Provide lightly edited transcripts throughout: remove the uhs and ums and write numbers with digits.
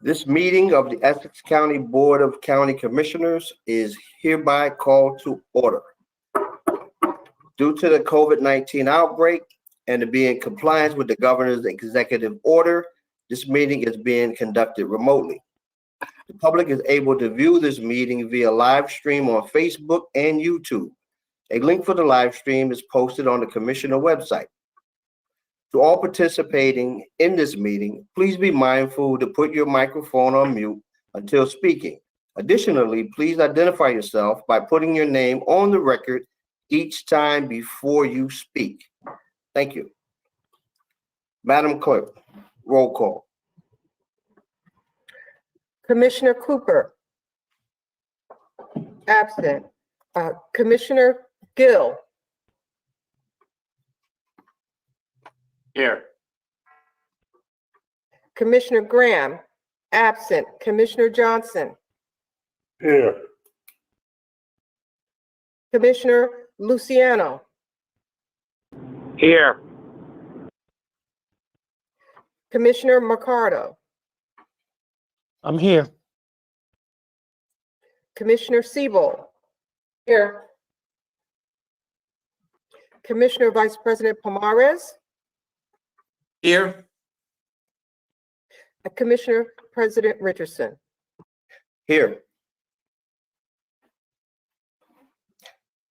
This meeting of the Essex County Board of County Commissioners is hereby called to order. Due to the COVID-19 outbreak and to be in compliance with the governor's executive order, this meeting is being conducted remotely. The public is able to view this meeting via live stream on Facebook and YouTube. A link for the live stream is posted on the Commissioner website. To all participating in this meeting, please be mindful to put your microphone on mute until speaking. Additionally, please identify yourself by putting your name on the record each time before you speak. Thank you. Madam Clerk, roll call. Commissioner Cooper, absent. Commissioner Gill. Here. Commissioner Graham, absent. Commissioner Johnson. Here. Commissioner Luciano. Here. Commissioner Mercado. I'm here. Commissioner Siebel. Here. Commissioner Vice President Pomares. Here. Commissioner President Richardson. Here.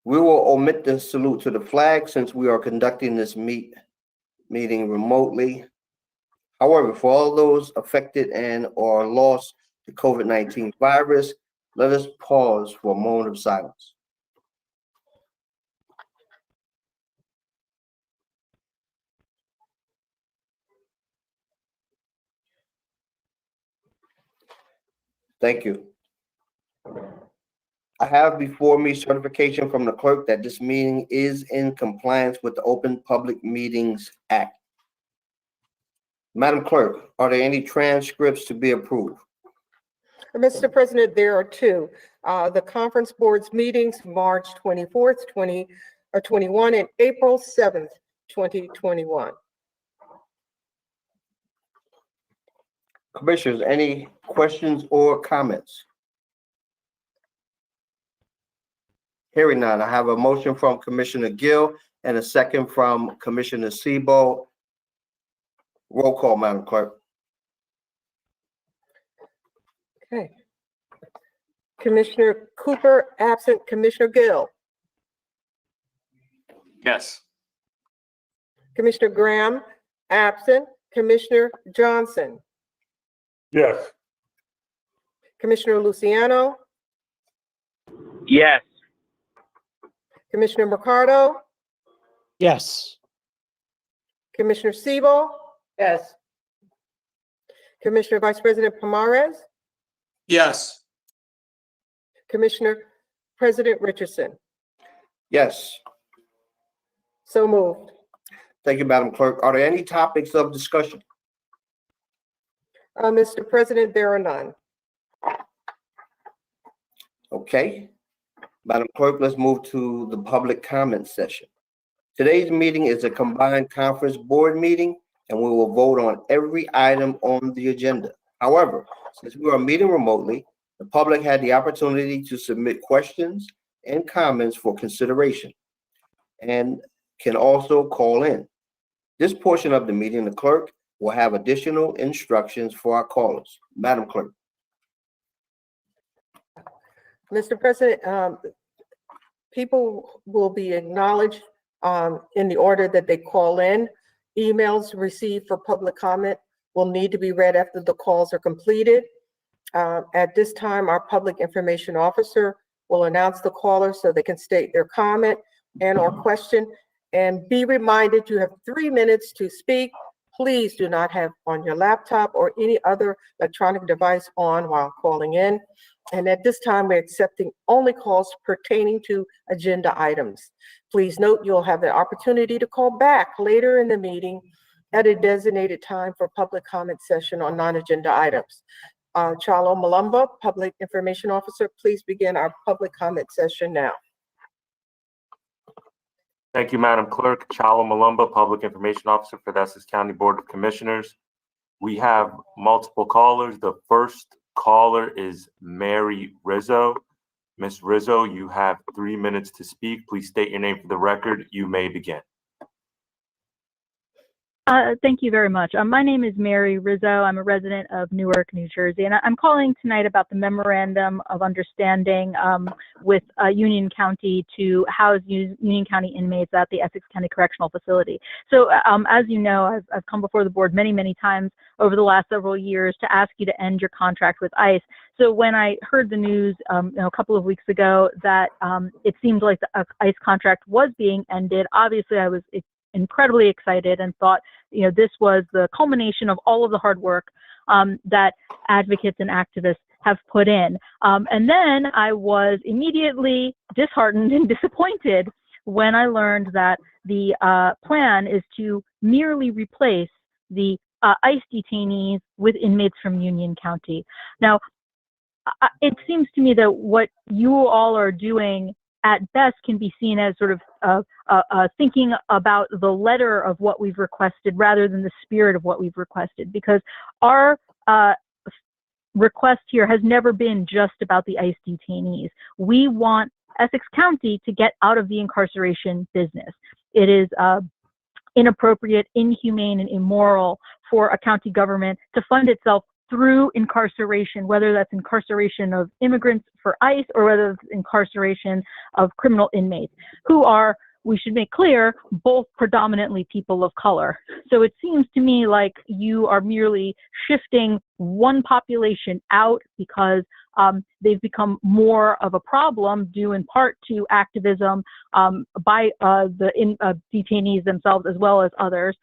We will omit the salute to the flag since we are conducting this meeting remotely. However, for all those affected and or lost to COVID-19 virus, let us pause for a moment of silence. Thank you. I have before me certification from the clerk that this meeting is in compliance with the Open Public Meetings Act. Madam Clerk, are there any transcripts to be approved? Mr. President, there are two. The conference board's meetings, March 24th, 2021 and April 7th, 2021. Commissioners, any questions or comments? Hearing none, I have a motion from Commissioner Gill and a second from Commissioner Siebel. Roll call, Madam Clerk. Okay. Commissioner Cooper, absent. Commissioner Gill. Yes. Commissioner Graham, absent. Commissioner Johnson. Yes. Commissioner Luciano. Yes. Commissioner Mercado. Yes. Commissioner Siebel. Yes. Commissioner Vice President Pomares. Yes. Commissioner President Richardson. Yes. So moved. Thank you, Madam Clerk. Are there any topics of discussion? Mr. President, there are none. Okay. Madam Clerk, let's move to the public comment session. Today's meeting is a combined conference board meeting, and we will vote on every item on the agenda. However, since we are meeting remotely, the public had the opportunity to submit questions and comments for consideration and can also call in. This portion of the meeting, the clerk will have additional instructions for our callers. Madam Clerk. Mr. President, people will be acknowledged in the order that they call in. Emails received for public comment will need to be read after the calls are completed. At this time, our public information officer will announce the caller so they can state their comment and or question. And be reminded you have 3 minutes to speak. Please do not have on your laptop or any other electronic device on while calling in. And at this time, we're accepting only calls pertaining to agenda items. Please note you'll have the opportunity to call back later in the meeting at a designated time for public comment session on non-agenda items. Chalo Malumba, Public Information Officer, please begin our public comment session now. Thank you, Madam Clerk. Chalo Malumba, Public Information Officer for the Essex County Board of Commissioners. We have multiple callers. The first caller is Mary Rizzo. Ms. Rizzo, you have 3 minutes to speak. Please state your name for the record. You may begin. Thank you very much. My name is Mary Rizzo. I'm a resident of Newark, New Jersey, and I'm calling tonight about the memorandum of understanding with Union County to house Union County inmates at the Essex County Correctional Facility. So, as you know, I've come before the board many, many times over the last several years to ask you to end your contract with ICE. So when I heard the news a couple of weeks ago that it seemed like the ICE contract was being ended, obviously I was incredibly excited and thought, this was the culmination of all of the hard work that advocates and activists have put in. And then I was immediately disheartened and disappointed when I learned that the plan is to merely replace the ICE detainees with inmates from Union County. Now, it seems to me that what you all are doing at best can be seen as sort of thinking about the letter of what we've requested rather than the spirit of what we've requested, because our request here has never been just about the ICE detainees. We want Essex County to get out of the incarceration business. It is inappropriate, inhumane, and immoral for a county government to fund itself through incarceration, whether that's incarceration of immigrants for ICE or whether it's incarceration of criminal inmates who are, we should make clear, both predominantly people of color. So it seems to me like you are merely shifting one population out because they've become more of a problem due in part to activism by the detainees themselves as well as others.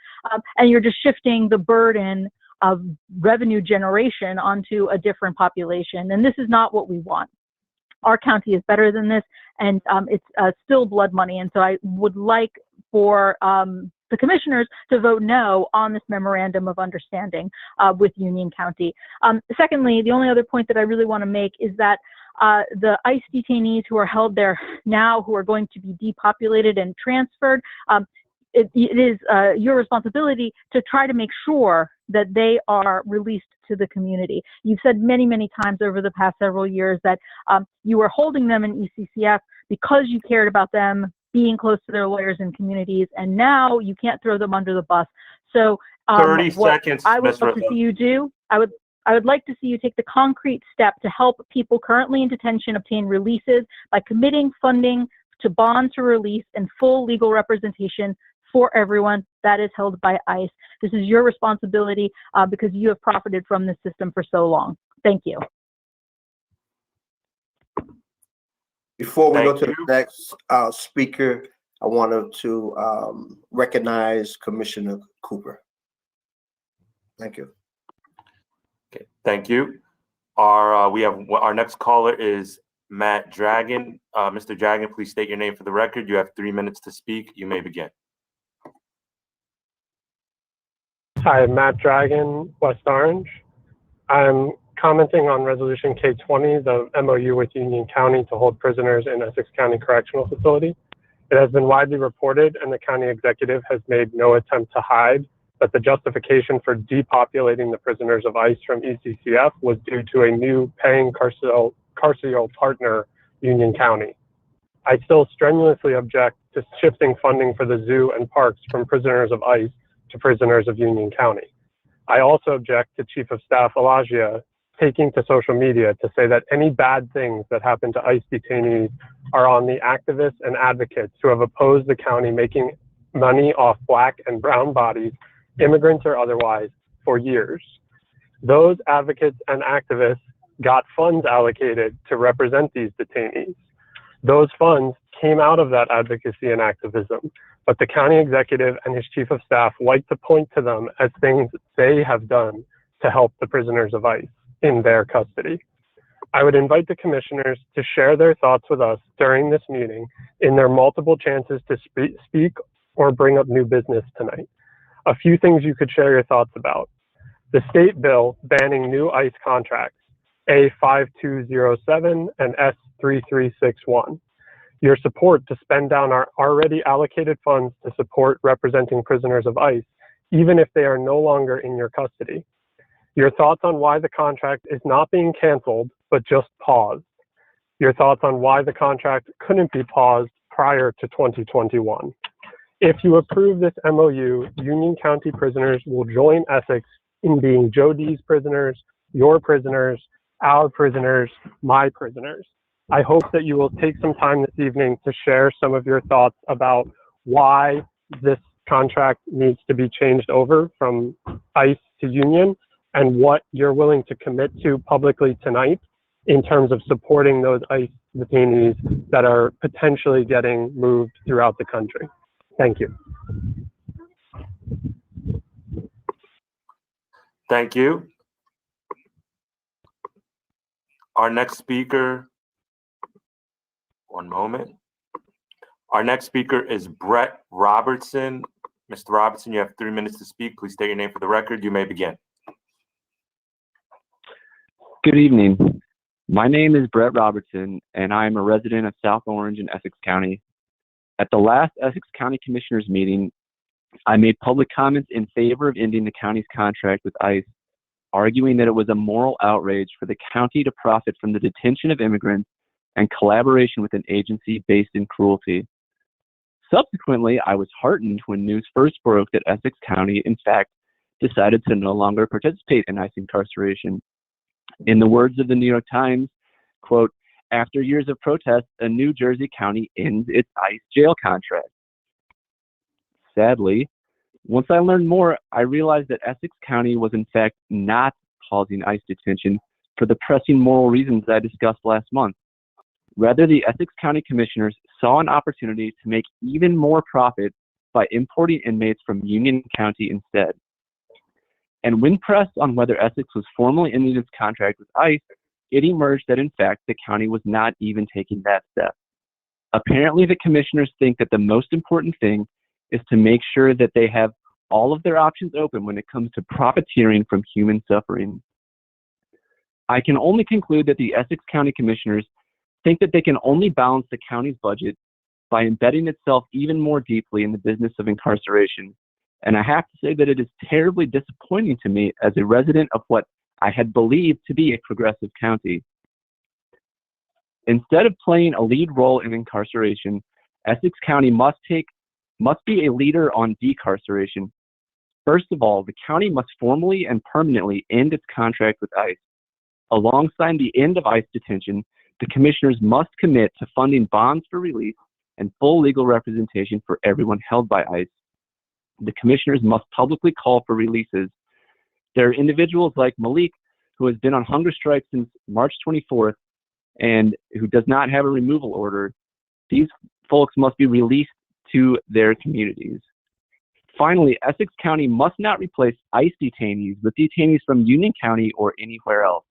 And you're just shifting the burden of revenue generation onto a different population. And this is not what we want. Our county is better than this, and it's still blood money. And so I would like for the commissioners to vote no on this memorandum of understanding with Union County. Secondly, the only other point that I really want to make is that the ICE detainees who are held there now, who are going to be depopulated and transferred, it is your responsibility to try to make sure that they are released to the community. You've said many, many times over the past several years that you were holding them in ECCF because you cared about them being close to their lawyers and communities, and now you can't throw them under the bus. So 30 seconds, I would Ms. love to Rizzo. see you do, I would like to see you take the concrete step to help people currently in detention obtain releases by committing funding to bond to release and full legal representation for everyone that is held by ICE. This is your responsibility because you have profited from this system for so long. Thank you. Before we go Thank to the you. next speaker, I wanted to recognize Commissioner Cooper. Thank you. Okay, thank you. Our next caller is Matt Dragon. Mr. Dragon, please state your name for the record. You have 3 minutes to speak. You may begin. Hi, Matt Dragon, West Orange. I'm commenting on Resolution K20, the MOU with Union County to hold prisoners in Essex County Correctional Facility. It has been widely reported, and the county executive has made no attempt to hide, that the justification for depopulating the prisoners of ICE from ECCF was due to a new paying carceral partner, Union County. I still strenuously object to shifting funding for the zoo and parks from prisoners of ICE to prisoners of Union County. I also object to Chief of Staff Elijah taking to social media to say that any bad things that happen to ICE detainees are on the activists and advocates who have opposed the county making money off Black and brown bodies, immigrants or otherwise, for years. Those advocates and activists got funds allocated to represent these detainees. Those funds came out of that advocacy and activism, but the county executive and his chief of staff like to point to them as things they have done to help the prisoners of ICE in their custody. I would invite the commissioners to share their thoughts with us during this meeting in their multiple chances to speak or bring up new business tonight. A few things you could share your thoughts about. The state bill banning new ICE contracts, A5207 and S3361. Your support to spend down our already allocated funds to support representing prisoners of ICE, even if they are no longer in your custody. Your thoughts on why the contract is not being canceled, but just paused. Your thoughts on why the contract couldn't be paused prior to 2021. If you approve this MOU, Union County prisoners will join Essex in being Joe D's prisoners, your prisoners, our prisoners, my prisoners. I hope that you will take some time this evening to share some of your thoughts about why this contract needs to be changed over from ICE to Union and what you're willing to commit to publicly tonight in terms of supporting those ICE detainees that are potentially getting moved throughout the country. Thank you. Thank you. Our next speaker, one moment. Our next speaker is Brett Robertson. Mr. Robertson, you have 3 minutes to speak. Please state your name for the record. You may begin. Good evening. My name is Brett Robertson, and I am a resident of South Orange in Essex County. At the last Essex County Commissioners meeting, I made public comments in favor of ending the county's contract with ICE, arguing that it was a moral outrage for the county to profit from the detention of immigrants and collaboration with an agency based in cruelty. Subsequently, I was heartened when news first broke that Essex County, in fact, decided to no longer participate in ICE incarceration. In the words of the New York Times, quote, "After years of protest, a New Jersey county ends its ICE jail contract." Sadly, once I learned more, I realized that Essex County was in fact not pausing ICE detention for the pressing moral reasons I discussed last month. Rather, the Essex County Commissioners saw an opportunity to make even more profit by importing inmates from Union County instead. And when pressed on whether Essex was formally ending its contract with ICE, it emerged that in fact the county was not even taking that step. Apparently, the commissioners think that the most important thing is to make sure that they have all of their options open when it comes to profiteering from human suffering. I can only conclude that the Essex County Commissioners think that they can only balance the county's budget by embedding itself even more deeply in the business of incarceration. And I have to say that it is terribly disappointing to me as a resident of what I had believed to be a progressive county. Instead of playing a lead role in incarceration, Essex County must be a leader on decarceration. First of all, the county must formally and permanently end its contract with ICE. Alongside the end of ICE detention, the commissioners must commit to funding bonds for release and full legal representation for everyone held by ICE. The commissioners must publicly call for releases. There are individuals like Malik, who has been on hunger strike since March 24th and who does not have a removal order. These folks must be released to their communities. Finally, Essex County must not replace ICE detainees with detainees from Union County or anywhere else.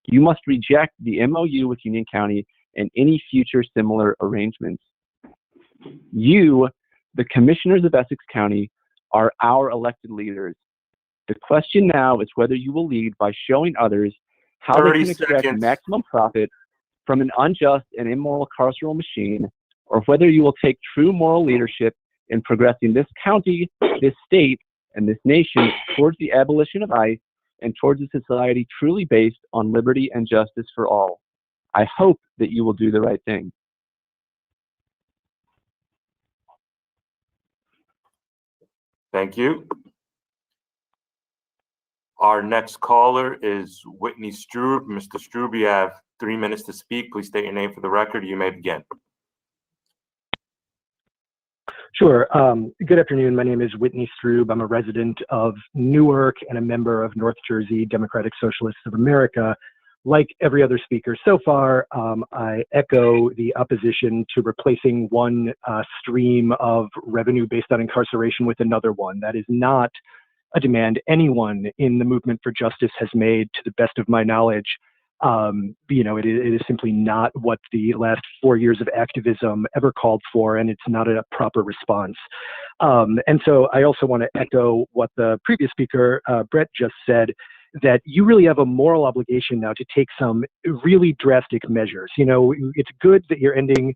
You must reject the MOU with Union County and any future similar arrangements. You, the commissioners of Essex County, are our elected leaders. The question now is whether you will lead by showing others how they 30 can extract seconds. maximum profit from an unjust and immoral carceral machine, or whether you will take true moral leadership in progressing this county, this state, and this nation towards the abolition of ICE and towards a society truly based on liberty and justice for all. I hope that you will do the right thing. Thank you. Our next caller is Whitney Strube. Mr. Strube, you have 3 minutes to speak. Please state your name for the record. You may begin. Sure. Good afternoon. My name is Whitney Strube. I'm a resident of Newark and a member of North Jersey Democratic Socialists of America. Like every other speaker so far, I echo the opposition to replacing one stream of revenue based on incarceration with another one. That is not a demand anyone in the movement for justice has made, to the best of my knowledge. It is simply not what the last 4 years of activism ever called for, and it's not a proper response. And so I also want to echo what the previous speaker, Brett, just said, that you really have a moral obligation now to take some really drastic measures. You know, it's good that you're ending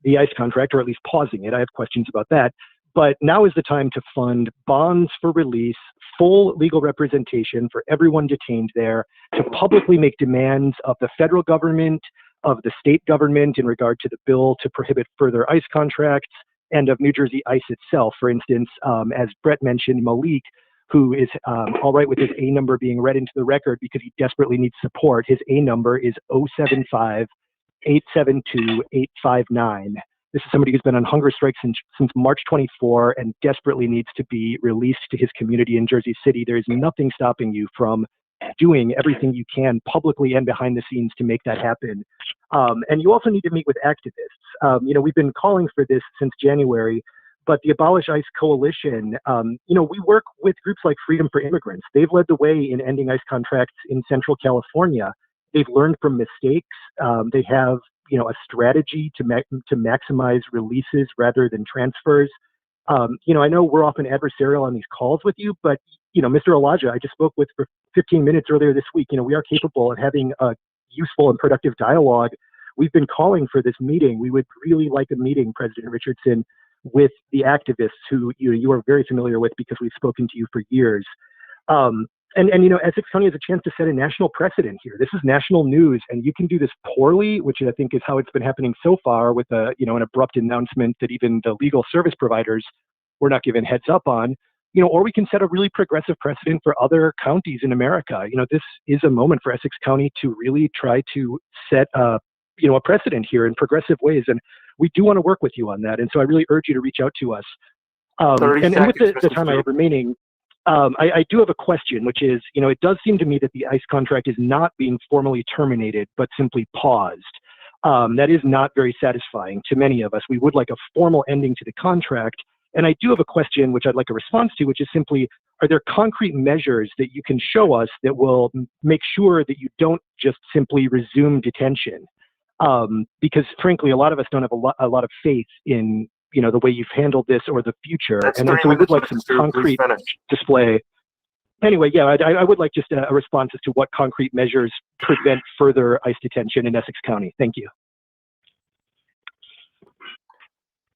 the ICE contract, or at least pausing it. I have questions about that. But now is the time to fund bonds for release, full legal representation for everyone detained there, to publicly make demands of the federal government, of the state government in regard to the bill to prohibit further ICE contracts, and of New Jersey ICE itself. For instance, as Brett mentioned, Malik, who is all right with his A number being read into the record because he desperately needs support. His A number is 075-872-859. This is somebody who's been on hunger strike since March 24 and desperately needs to be released to his community in Jersey City. There is nothing stopping you from doing everything you can publicly and behind the scenes to make that happen. And you also need to meet with activists. We've been calling for this since January, but the Abolish ICE Coalition, we work with groups like Freedom for Immigrants. They've led the way in ending ICE contracts in Central California. They've learned from mistakes. They have, a strategy to maximize releases rather than transfers. I know we're often adversarial on these calls with you, but, Mr. Elijah, I just spoke with for 15 minutes earlier this week. We are capable of having a useful and productive dialogue. We've been calling for this meeting. We would really like a meeting, President Richardson, with the activists who you are very familiar with because we've spoken to you for years. Essex County has a chance to set a national precedent here. This is national news, and you can do this poorly, which I think is how it's been happening so far with an abrupt announcement that even the legal service providers were not given heads up on, or we can set a really progressive precedent for other counties in America. This is a moment for Essex County to really try to set a precedent here in progressive ways. And we do want to work with you on that. And so I really urge you to reach out to us. And with the time I have remaining, I do have a question, which is, it does seem to me that the ICE contract is not being formally terminated, but simply paused. That is not very satisfying to many of us. We would like a formal ending to the contract. And I do have a question, which I'd like a response to, which is simply, are there concrete measures that you can show us that will make sure that you don't just simply resume detention? Because frankly, a lot of us don't have a lot of faith in, the way you've handled this or the future. And so we would like some concrete display. Anyway, yeah, I would like just a response as to what concrete measures prevent further ICE detention in Essex County. Thank you.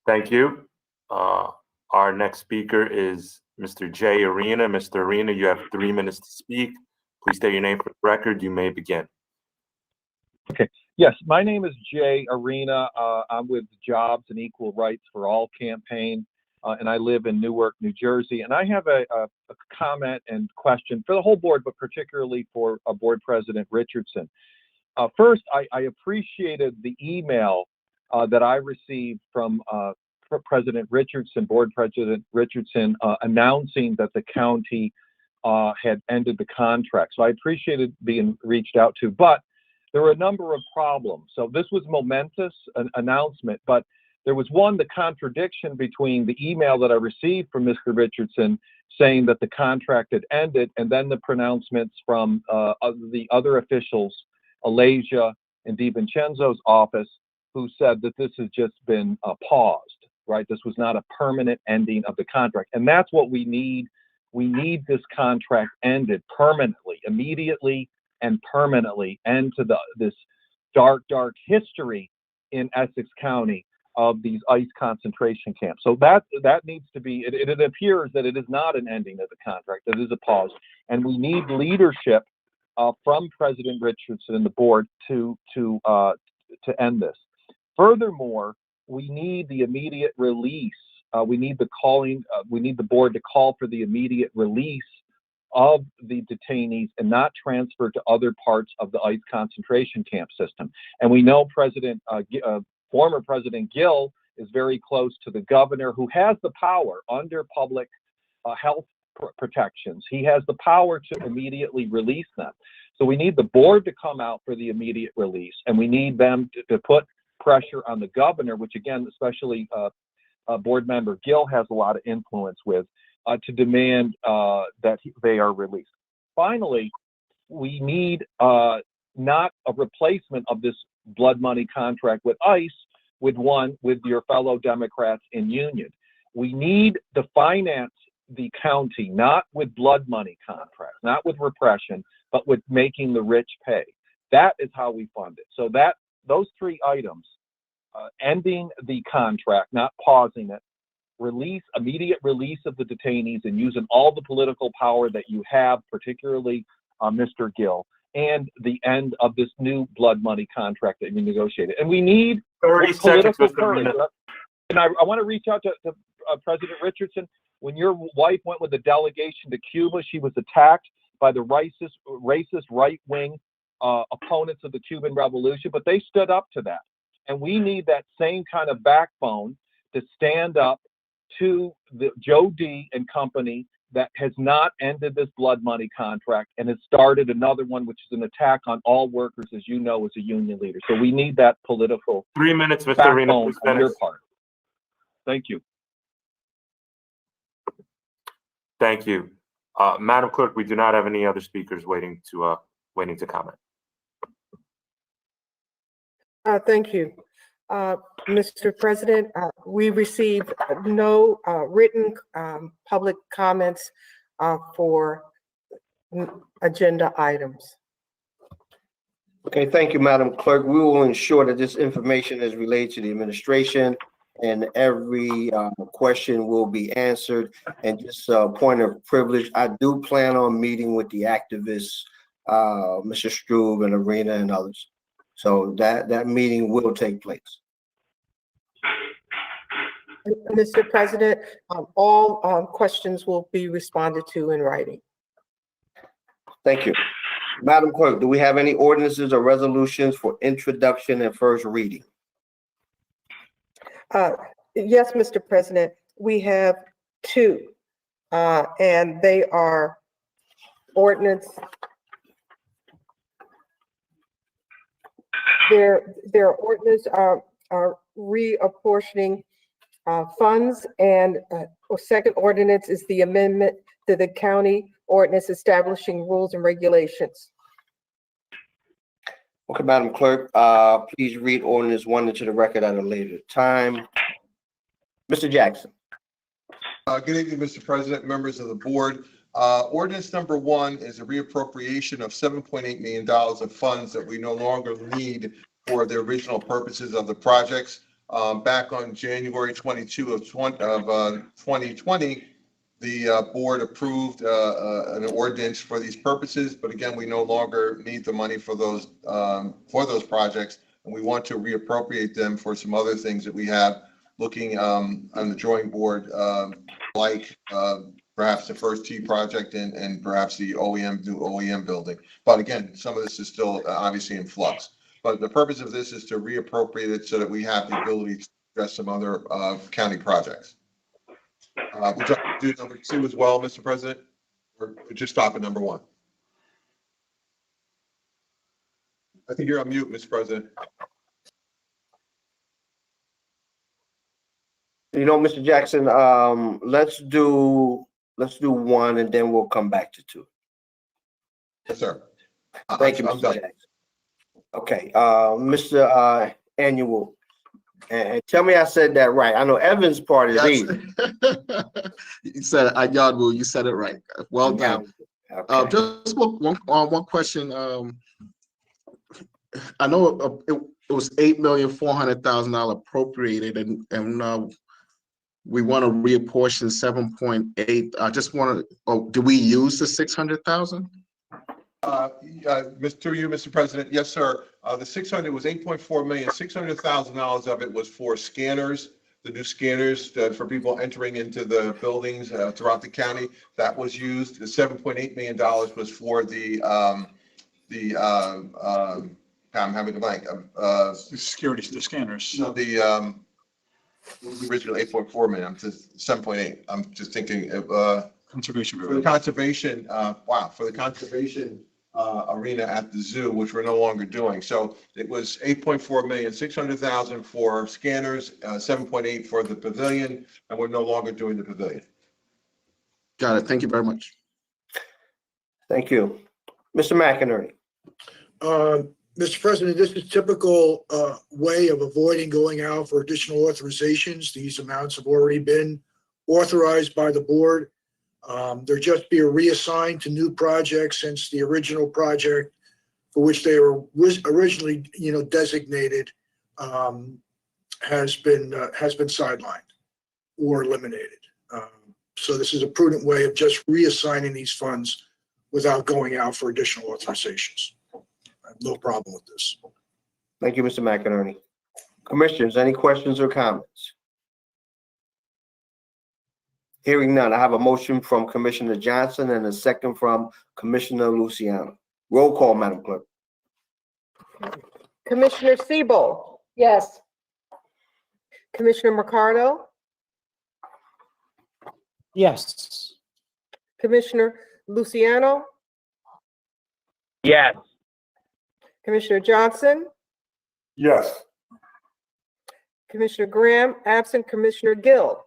Thank you. Our next speaker is Mr. Jay Arena. Mr. Arena, you have 3 minutes to speak. Please state your name for the record. You may begin. Okay. Yes, my name is Jay Arena. I'm with Jobs and Equal Rights for All campaign, and I live in Newark, New Jersey. And I have a comment and question for the whole board, but particularly for Board President Richardson. First, I appreciated the email that I received from President Richardson, Board President Richardson, announcing that the county had ended the contract. So I appreciated being reached out to, but there were a number of problems. So this was momentous, an announcement, but there was the contradiction between the email that I received from Mr. Richardson saying that the contract had ended, and then the pronouncements from the other officials, Alasia and DiVincenzo's office, who said that this has just been paused, right? This was not a permanent ending of the contract. And that's what we need. We need this contract ended permanently, immediately, and permanently end to this dark history in Essex County of these ICE concentration camps. So that needs to be, it appears that it is not an ending of the contract, it is a pause. And we need leadership from President Richardson and the board to end this. Furthermore, we need the immediate release. We need the board to call for the immediate release of the detainees and not transferred to other parts of the ICE concentration camp system. And we know former President Gill is very close to the governor, who has the power under public health protections. He has the power to immediately release them. So we need the board to come out for the immediate release, and we need them to put pressure on the governor, which again, especially board member Gill has a lot of influence with, to demand that they are released. Finally, we need not a replacement of this blood money contract with ICE with your fellow Democrats in union. We need to finance the county not with blood money contracts, not with repression, but with making the rich pay. That is how we fund it. So those three items, ending the contract, not pausing it, immediate release of the detainees and using all the political power that you have, particularly Mr. Gill, and the end of this new blood money contract that you negotiated. And we need 30 seconds, political Mr. courage. Arena. And I want to reach out to President Richardson. When your wife went with the delegation to Cuba, she was attacked by the racist right-wing opponents of the Cuban Revolution, but they stood up to that. And we need that same kind of backbone to stand up to the Joe D. and company that has not ended this blood money contract and has started another one, which is an attack on all workers, as you know, as a union leader. So we need that political 3 minutes, Mr. Arena. backbone Please on your finish. part. Thank you. Thank you. Madam Clerk, we do not have any other speakers waiting to comment. Thank you. Mr. President, we received no written public comments for agenda items. Okay, thank you, Madam Clerk. We will ensure that this information is relayed to the administration and every question will be answered. And just a point of privilege, I do plan on meeting with the activists, Mr. Strube and Arena and others. So that meeting will take place. Mr. President, all questions will be responded to in writing. Thank you. Madam Clerk, do we have any ordinances or resolutions for introduction and first reading? Yes, Mr. President, we have two, and they are ordinance. Their ordinance are reapportioning funds, and second ordinance is the amendment to the county ordinance establishing rules and regulations. Okay, Madam Clerk, please read ordinance 1 into the record at a later time. Mr. Jackson. Good evening, Mr. President, members of the board. Ordinance number 1 is a reappropriation of $7.8 million of funds that we no longer need for the original purposes of the projects. Back on January 22 of 2020, the board approved an ordinance for these purposes, but again, we no longer need the money for those projects, and we want to reappropriate them for some other things that we have looking on the drawing board, like perhaps the first T project and perhaps the new OEM building. But again, some of this is still obviously in flux. But the purpose of this is to reappropriate it so that we have the ability to address some other county projects. Would you like to do number 2 as well, Mr. President? Or just stop at number 1? I think you're on mute, Mr. President. You know, Mr. Jackson, let's do 1 and then we'll come back to 2. Yes, sir. Thank you, Mr. Jackson. Okay, Mr. Annual, and tell me I said that right. I know Evan's part is easy. You said it, you said it right. Well done. Okay. Just one question. I know it was $8,400,000 appropriated, and we want to reapportion 7.8. I just want to. Do we use the 600,000? Mr. President, yes, sir. The 600 was 8.4 million. $600,000 of it was for scanners, the new scanners for people entering into the buildings throughout the county. That was used. The $7.8 million was for I'm having a blank. Security, the scanners. No, the original 8.4 million. I'm just 7.8. I'm just thinking of Conservation. for the conservation. For the conservation arena at the zoo, which we're no longer doing. So it was 8.4 million, 600,000 for scanners, 7.8 for the pavilion, and we're no longer doing the pavilion. Got it. Thank you very much. Thank you. Mr. McInerney. Mr. President, this is typical way of avoiding going out for additional authorizations. These amounts have already been authorized by the board. There just be a reassigned to new projects since the original project for which they were originally, designated has been sidelined. or eliminated. So this is a prudent way of just reassigning these funds without going out for additional authorizations. I have no problem with this. Thank you, Mr. McInerney. Commissioners, any questions or comments? Hearing none, I have a motion from Commissioner Johnson and a second from Commissioner Luciano. Roll call, Madam Clerk. Commissioner Siebel. Yes. Commissioner Mercado. Yes. Commissioner Luciano. Yes. Commissioner Johnson. Yes. Commissioner Graham, absent. Commissioner Gill.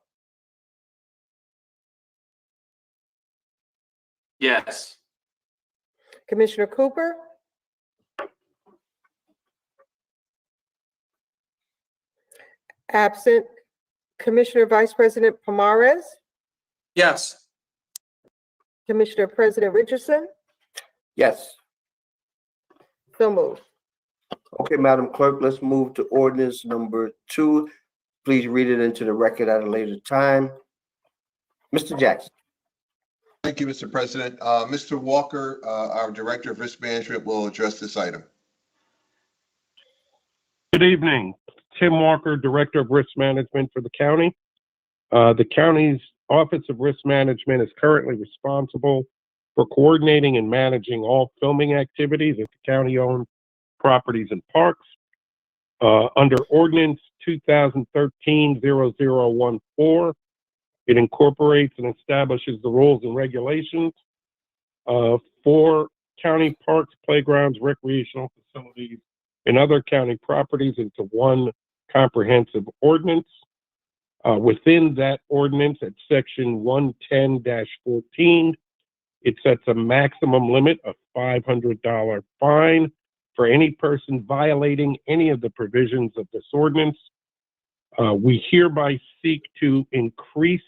Yes. Commissioner Cooper. Absent. Commissioner Vice President Pomares. Yes. Commissioner President Richardson. Yes. So moved. Okay, Madam Clerk, let's move to ordinance number 2. Please read it into the record at a later time. Mr. Jackson. Thank you, Mr. President. Mr. Walker, our Director of Risk Management, will address this item. Good evening. Tim Walker, Director of Risk Management for the county. The county's Office of Risk Management is currently responsible for coordinating and managing all filming activities at the county-owned properties and parks. Under Ordinance 2013-0014, it incorporates and establishes the rules and regulations for county parks, playgrounds, recreational facilities, and other county properties into one comprehensive ordinance. Within that ordinance, at section 110-14, it sets a maximum limit of $500 fine for any person violating any of the provisions of this ordinance. We hereby seek to increase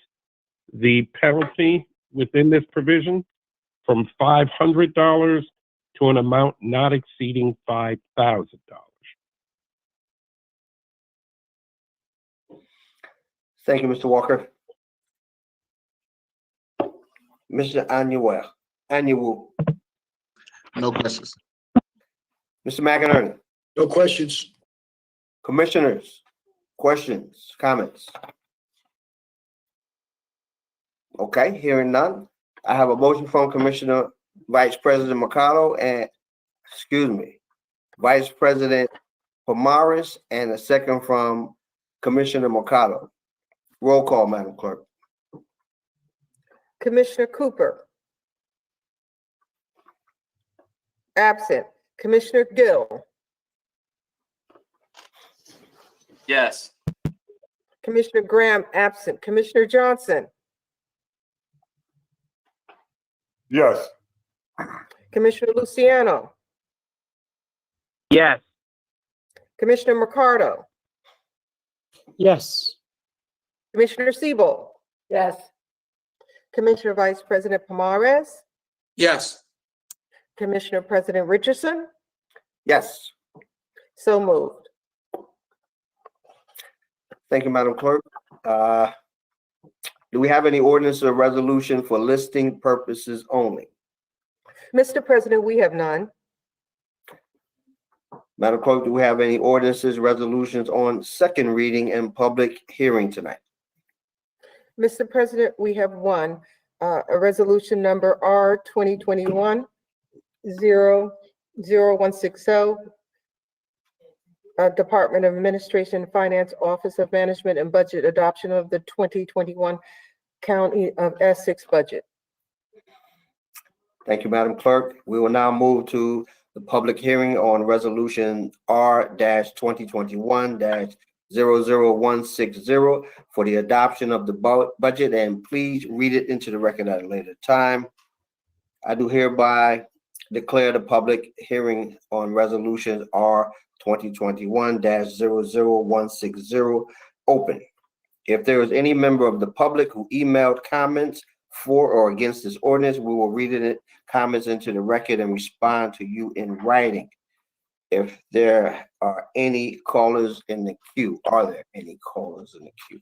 the penalty within this provision from $500 to an amount not exceeding $5,000. Thank you, Mr. Walker. Mr. Annual. No questions. Mr. McInerney. No questions. Commissioners, questions, comments? Okay, hearing none. I have a motion from Commissioner Vice President Mercado and, Vice President Pomares, and a second from Commissioner Mercado. Roll call, Madam Clerk. Commissioner Cooper. Absent. Commissioner Gill. Yes. Commissioner Graham, absent. Commissioner Johnson. Yes. Commissioner Luciano. Yes. Commissioner Mercado. Yes. Commissioner Siebel. Yes. Commissioner Vice President Pomares. Yes. Commissioner President Richardson. Yes. So moved. Thank you, Madam Clerk. Do we have any ordinance or resolution for listing purposes only? Mr. President, we have none. Madam Clerk, do we have any ordinances, resolutions on second reading and public hearing tonight? Mr. President, we have one, a resolution number R 2021-00160, Department of Administration and Finance, Office of Management and Budget, adoption of the 2021 County of Essex budget. Thank you, Madam Clerk. We will now move to the public hearing on resolution R-2021-00160 for the adoption of the budget, and please read it into the record at a later time. I do hereby declare the public hearing on resolution R-2021-00160 open. If there is any member of the public who emailed comments for or against this ordinance, we will read it, comments into the record and respond to you in writing. If there are any callers in the queue, are there any callers in the queue?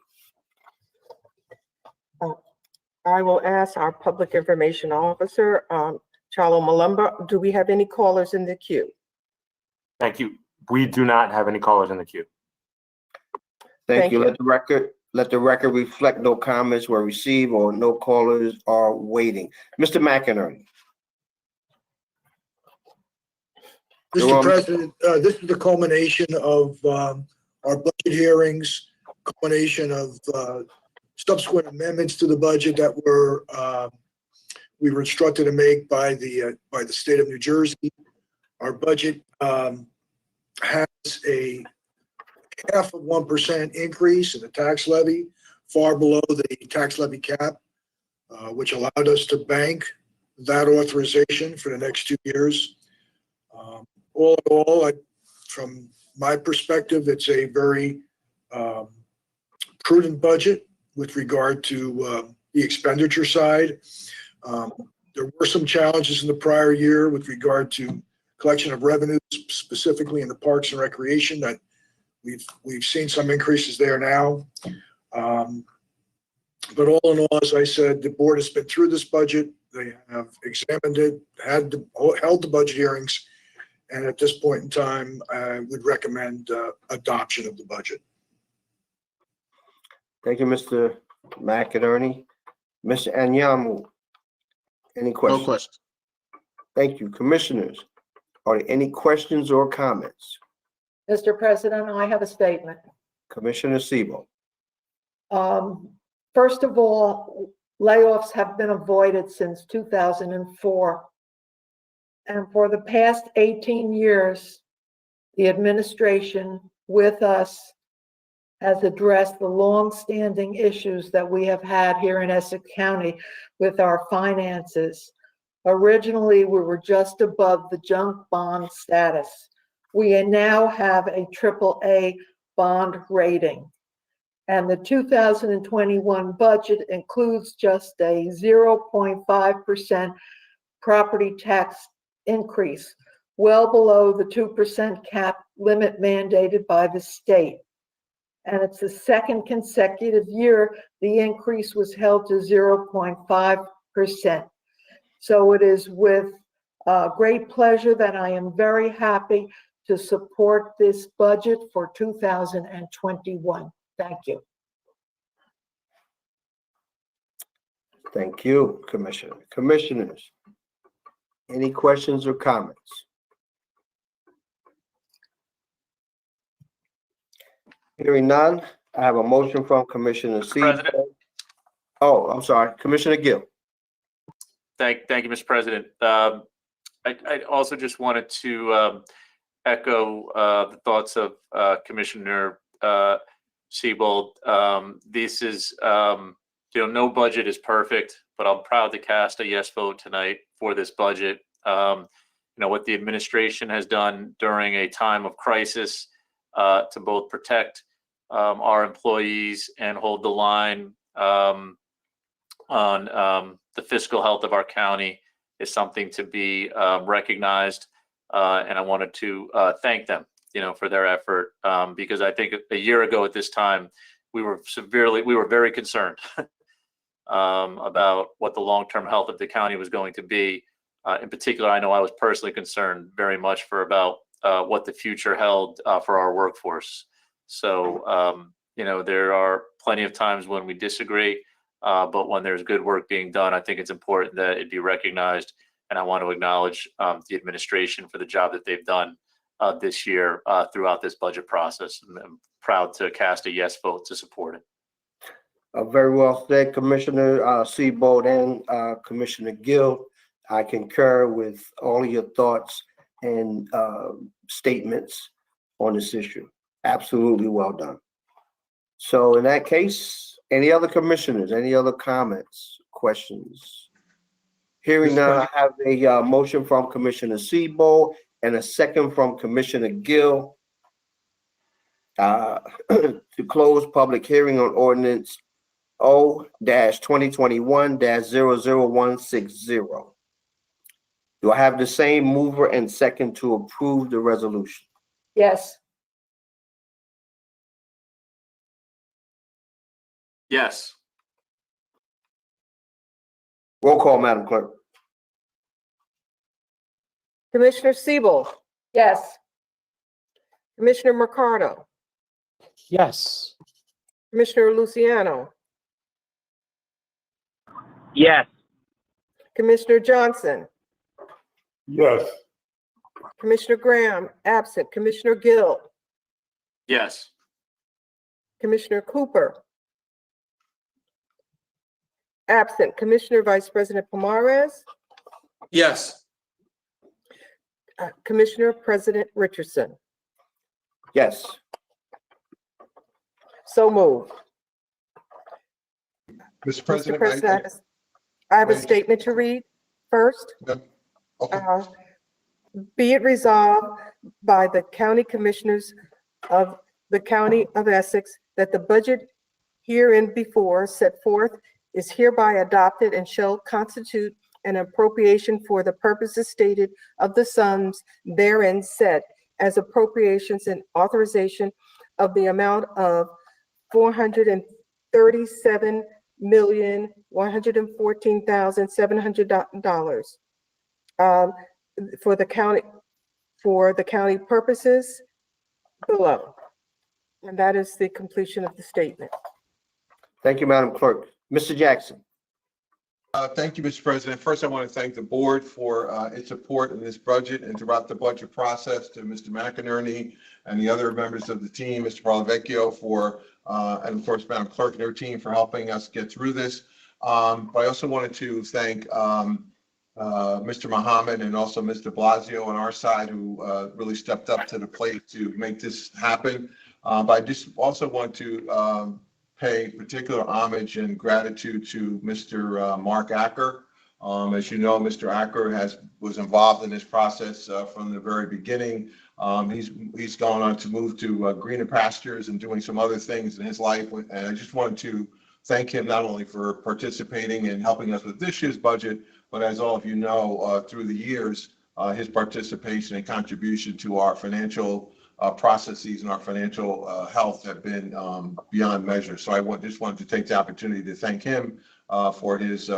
I will ask our Public Information Officer, Charlo Malumba, do we have any callers in the queue? Thank you. We do not have any callers in the queue. Thank you. Let the record reflect no comments were received or no callers are waiting. Mr. McInerney. Mr. President, this is the culmination of our budget hearings, culmination of subsequent amendments to the budget that we were instructed to make by the state of New Jersey. Our budget has a 0.5% increase in the tax levy, far below the tax levy cap, which allowed us to bank that authorization for the next 2 years. All in all, from my perspective, it's a very prudent budget with regard to the expenditure side. There were some challenges in the prior year with regard to collection of revenues, specifically in the Parks and Recreation, that we've seen some increases there now. But all in all, as I said, the board has been through this budget. They have examined it, held the budget hearings, and at this point in time, I would recommend adoption of the budget. Thank you, Mr. McInerney. Mr. Anyamu, any questions? No questions. Thank you. Commissioners, are there any questions or comments? Mr. President, I have a statement. Commissioner Sebo. First of all, layoffs have been avoided since 2004. And for the past 18 years, the administration with us has addressed the long-standing issues that we have had here in Essex County with our finances. Originally, we were just above the junk bond status. We now have a AAA bond rating. And the 2021 budget includes just a 0.5% property tax increase, well below the 2% cap limit mandated by the state. And it's the second consecutive year the increase was held to 0.5%. So it is with great pleasure that I am very happy to support this budget for 2021. Thank you. Thank you, Commissioner. Commissioners, any questions or comments? Hearing none, I have a motion from Commissioner Sebo. Oh, I'm sorry, Commissioner Gill. Thank you, Mr. President. I also just wanted to echo the thoughts of Commissioner Siebold. This is, no budget is perfect, but I'm proud to cast a yes vote tonight for this budget. What the administration has done during a time of crisis to both protect our employees and hold the line on the fiscal health of our county is something to be recognized. And I wanted to thank them, for their effort, because I think a year ago at this time, we were very concerned about what the long-term health of the county was going to be. In particular, I know I was personally concerned very much about what the future held for our workforce. So, there are plenty of times when we disagree, but when there's good work being done, I think it's important that it be recognized. And I want to acknowledge the administration for the job that they've done this year throughout this budget process. And I'm proud to cast a yes vote to support it. Very well said, Commissioner Sebo and Commissioner Gill. I concur with all of your thoughts and statements on this issue. Absolutely well done. So in that case, any other commissioners, any other comments, questions? Hearing none, I have a motion from Commissioner Sebo and a second from Commissioner Gill to close public hearing on ordinance O-2021-00160. Do I have the same mover and second to approve the resolution? Yes. Yes. Roll call, Madam Clerk. Commissioner Siebel. Yes. Commissioner Mercado. Yes. Commissioner Luciano. Yes. Commissioner Johnson. Yes. Commissioner Graham, absent. Commissioner Gill. Yes. Commissioner Cooper. Absent. Commissioner Vice President Pomares. Yes. Commissioner President Richardson. Yes. So moved. Mr. Mr. President, President, I have a Right. statement to read first. Okay. Be it resolved by the County Commissioners of the County of Essex that the budget herein before set forth is hereby adopted and shall constitute an appropriation for the purposes stated of the sums therein set as appropriations and authorization of the amount of $437,114,700 for the county purposes below. And that is the completion of the statement. Thank you, Madam Clerk. Mr. Jackson. Thank you, Mr. President. First, I want to thank the board for its support in this budget and throughout the budget process, to Mr. McInerney and the other members of the team, Mr. Palavecchio for, and of course, Madam Clerk and her team for helping us get through this. But I also wanted to thank Mr. Mohammed and also Mr. Blasio on our side, who really stepped up to the plate to make this happen. But I just also want to pay particular homage and gratitude to Mr. Mark Acker. As you know, Mr. Acker was involved in this process from the very beginning. He's gone on to move to greener pastures and doing some other things in his life. And I just wanted to thank him not only for participating and helping us with this year's budget, but as all of you know, through the years, his participation and contribution to our financial processes and our financial health have been beyond measure. So I just wanted to take the opportunity to thank him for his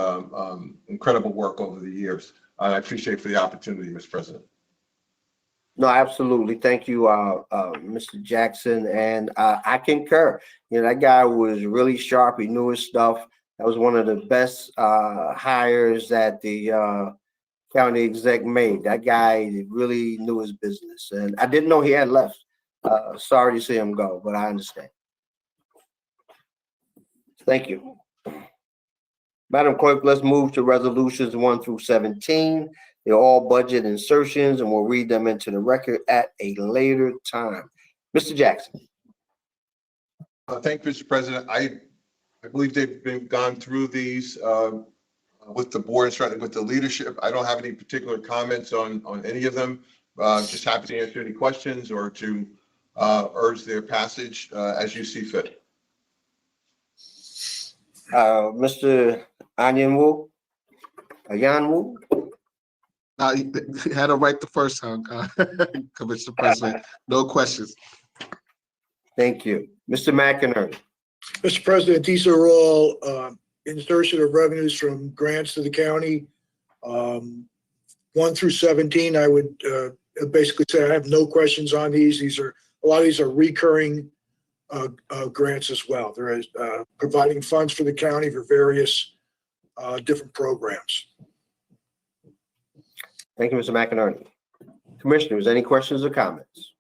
incredible work over the years. I appreciate for the opportunity, Mr. President. No, absolutely. Thank you, Mr. Jackson. And I concur. You know, that guy was really sharp. He knew his stuff. That was one of the best hires that the county exec made. That guy really knew his business. And I didn't know he had left. Sorry to see him go, but I understand. Thank you. Madam Clerk, let's move to resolutions 1 through 17. They're all budget insertions, and we'll read them into the record at a later time. Mr. Jackson. Thank you, Mr. President. I believe they've gone through these with the board and certainly with the leadership. I don't have any particular comments on any of them. Just happy to answer any questions or to urge their passage as you see fit. Mr. Anyanwu? You had it right the first time, Commissioner President. No questions. Thank you. Mr. McInerney. Mr. President, these are all insertion of revenues from grants to the county. 1 through 17, I would basically say I have no questions on these. A lot of these are recurring grants as well. There is providing funds for the county for various different programs. Thank you, Mr. McInerney. Commissioners, any questions or comments?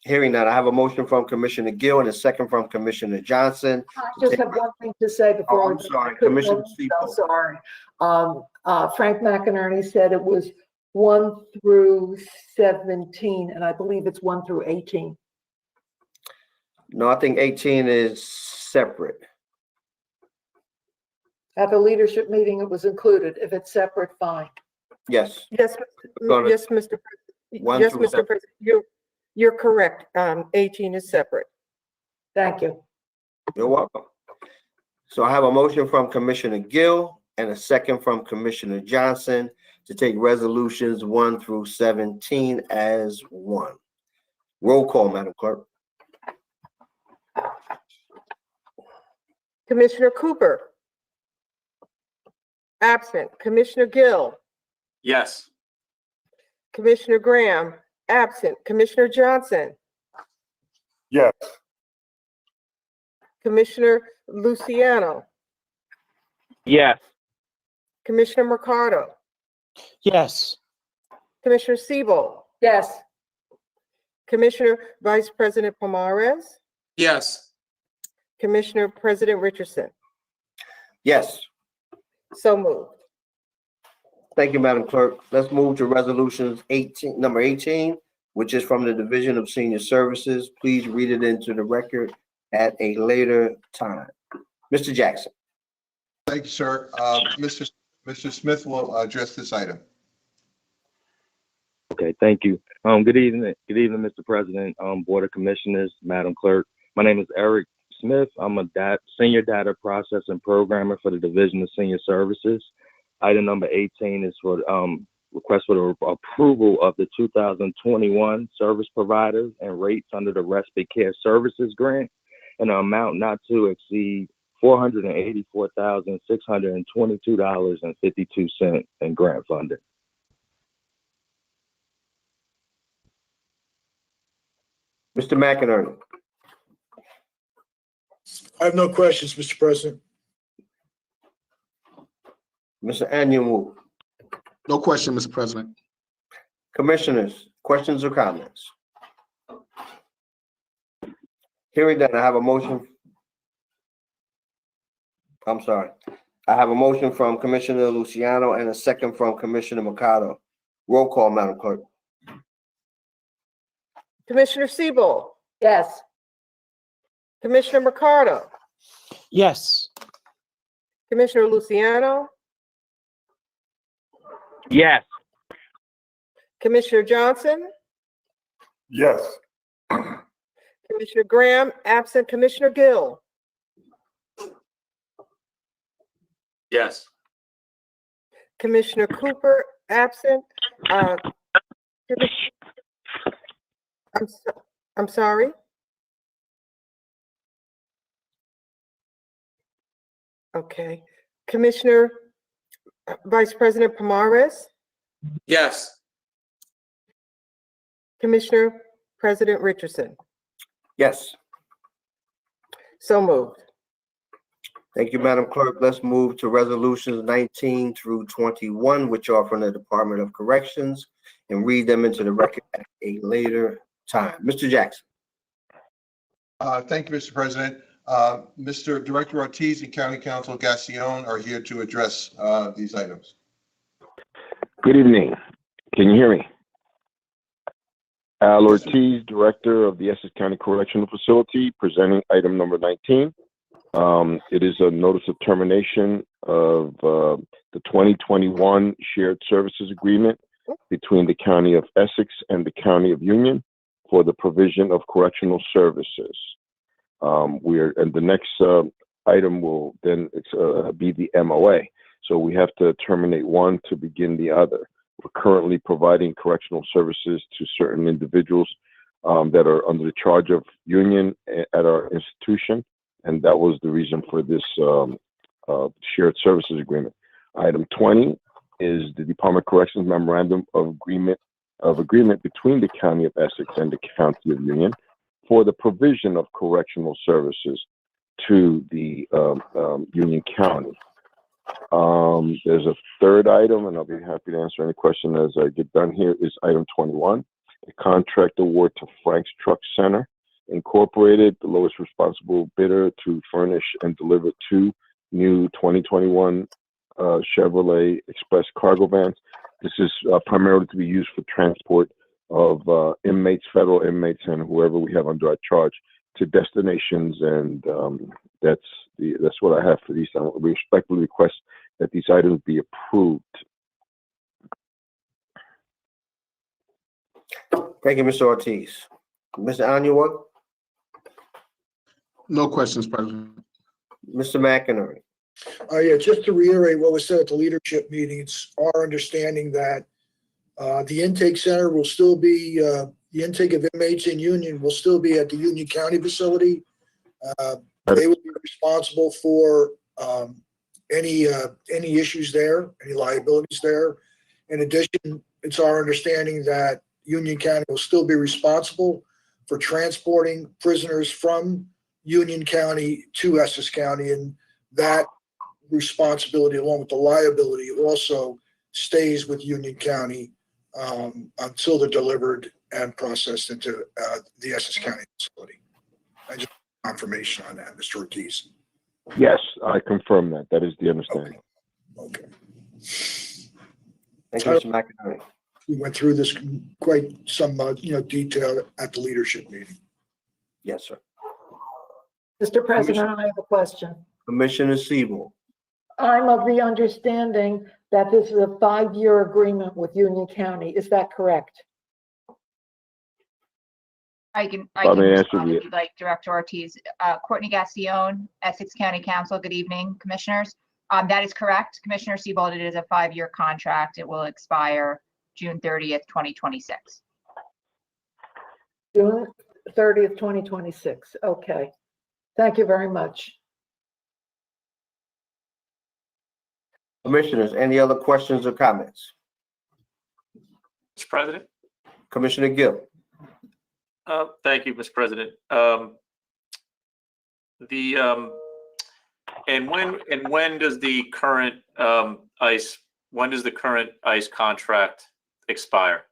Hearing none, I have a motion from Commissioner Gill and a second from Commissioner Johnson. I just have one thing to say before. I'm sorry, Commissioner Siebel. Sorry. Frank McInerney said it was 1 through 17, and I believe it's 1 through 18. No, I think 18 is separate. At the leadership meeting, it was included. If it's separate, fine. Yes. Yes, yes, Mr. President. Yes, Mr. President. You're correct. 18 is separate. Thank you. You're welcome. So I have a motion from Commissioner Gill and a second from Commissioner Johnson to take resolutions 1 through 17 as one. Roll call, Madam Clerk. Commissioner Cooper. Absent. Commissioner Gill. Yes. Commissioner Graham. Absent. Commissioner Johnson. Yes. Commissioner Luciano. Yes. Commissioner Mercado. Yes. Commissioner Siebel. Yes. Commissioner Vice President Pomares. Yes. Commissioner President Richardson. Yes. So moved. Thank you, Madam Clerk. Let's move to resolutions number 18, which is from the Division of Senior Services. Please read it into the record at a later time. Mr. Jackson. Thank you, sir. Mr. Smith will address this item. Okay, thank you. Good evening, Mr. President, Board of Commissioners, Madam Clerk. My name is Eric Smith. I'm a senior data processing programmer for the Division of Senior Services. Item number 18 is for request for the approval of the 2021 service providers and rates under the Respite Care Services Grant, and an amount not to exceed $484,622.52 in grant funding. Mr. McInerney. I have no questions, Mr. President. Mr. Anyanwu. No question, Mr. President. Commissioners, questions or comments? Hearing that, I have a motion. I'm sorry. I have a motion from Commissioner Luciano and a second from Commissioner Mercado. Roll call, Madam Clerk. Commissioner Siebel. Yes. Commissioner Mercado. Yes. Commissioner Luciano. Yes. Commissioner Johnson. Yes. Commissioner Graham. Absent. Commissioner Gill. Yes. Commissioner Cooper. Absent. I'm sorry. Okay. Commissioner Vice President Pomares. Yes. Commissioner President Richardson. Yes. So moved. Thank you, Madam Clerk. Let's move to resolutions 19 through 21, which are from the Department of Corrections, and read them into the record at a later time. Mr. Jackson. Thank you, Mr. President. Mr. Director Ortiz and County Counsel Gassion are here to address these items. Good evening. Can you hear me? Al Ortiz, Director of the Essex County Correctional Facility, presenting item number 19. It is a notice of termination of the 2021 Shared Services Agreement between the County of Essex and the County of Union for the provision of correctional services. And the next item will then be the MOA. So we have to terminate one to begin the other. We're currently providing correctional services to certain individuals that are under the charge of union at our institution, and that was the reason for this shared services agreement. Item 20 is the Department of Corrections Memorandum of Agreement between the County of Essex and the County of Union for the provision of correctional services to the Union County. There's a third item, and I'll be happy to answer any question as I get done here, is item 21, a contract award to Frank's Truck Center Incorporated, the lowest responsible bidder, to furnish and deliver 2 new 2021 Chevrolet Express cargo vans. This is primarily to be used for transport of inmates, federal inmates, and whoever we have under our charge to destinations, and that's what I have for these. I respectfully request that these items be approved. Thank you, Mr. Ortiz. Mr. Anyanwu. No questions, President. Mr. McInerney. Yeah, just to reiterate what was said at the leadership meeting, it's our understanding that the intake center will still be, the intake of inmates in Union will still be at the Union County facility. They will be responsible for any issues there, any liabilities there. In addition, it's our understanding that Union County will still be responsible for transporting prisoners from Union County to Essex County, and that responsibility, along with the liability, also stays with Union County until they're delivered and processed into the Essex County facility. I just confirmation on that, Mr. Ortiz. Yes, I confirm that. That is the understanding. Okay. Thank you, Mr. McInerney. We went through this quite some detail at the leadership meeting. Yes, sir. Mr. President, I have a question. Commissioner Seymour. I'm of the understanding that this is a 5-year agreement with Union County. Is that correct? I can Let me answer respond you. if you'd like, Director Ortiz. Courtney Gassion, Essex County Council. Good evening, Commissioners. That is correct. Commissioner Siebold, it is a 5-year contract. It will expire June 30th, 2026. June 30th, 2026. Okay. Thank you very much. Commissioners, any other questions or comments? Mr. President? Commissioner Gill. Thank you, Mr. President. When does the current ICE contract expire?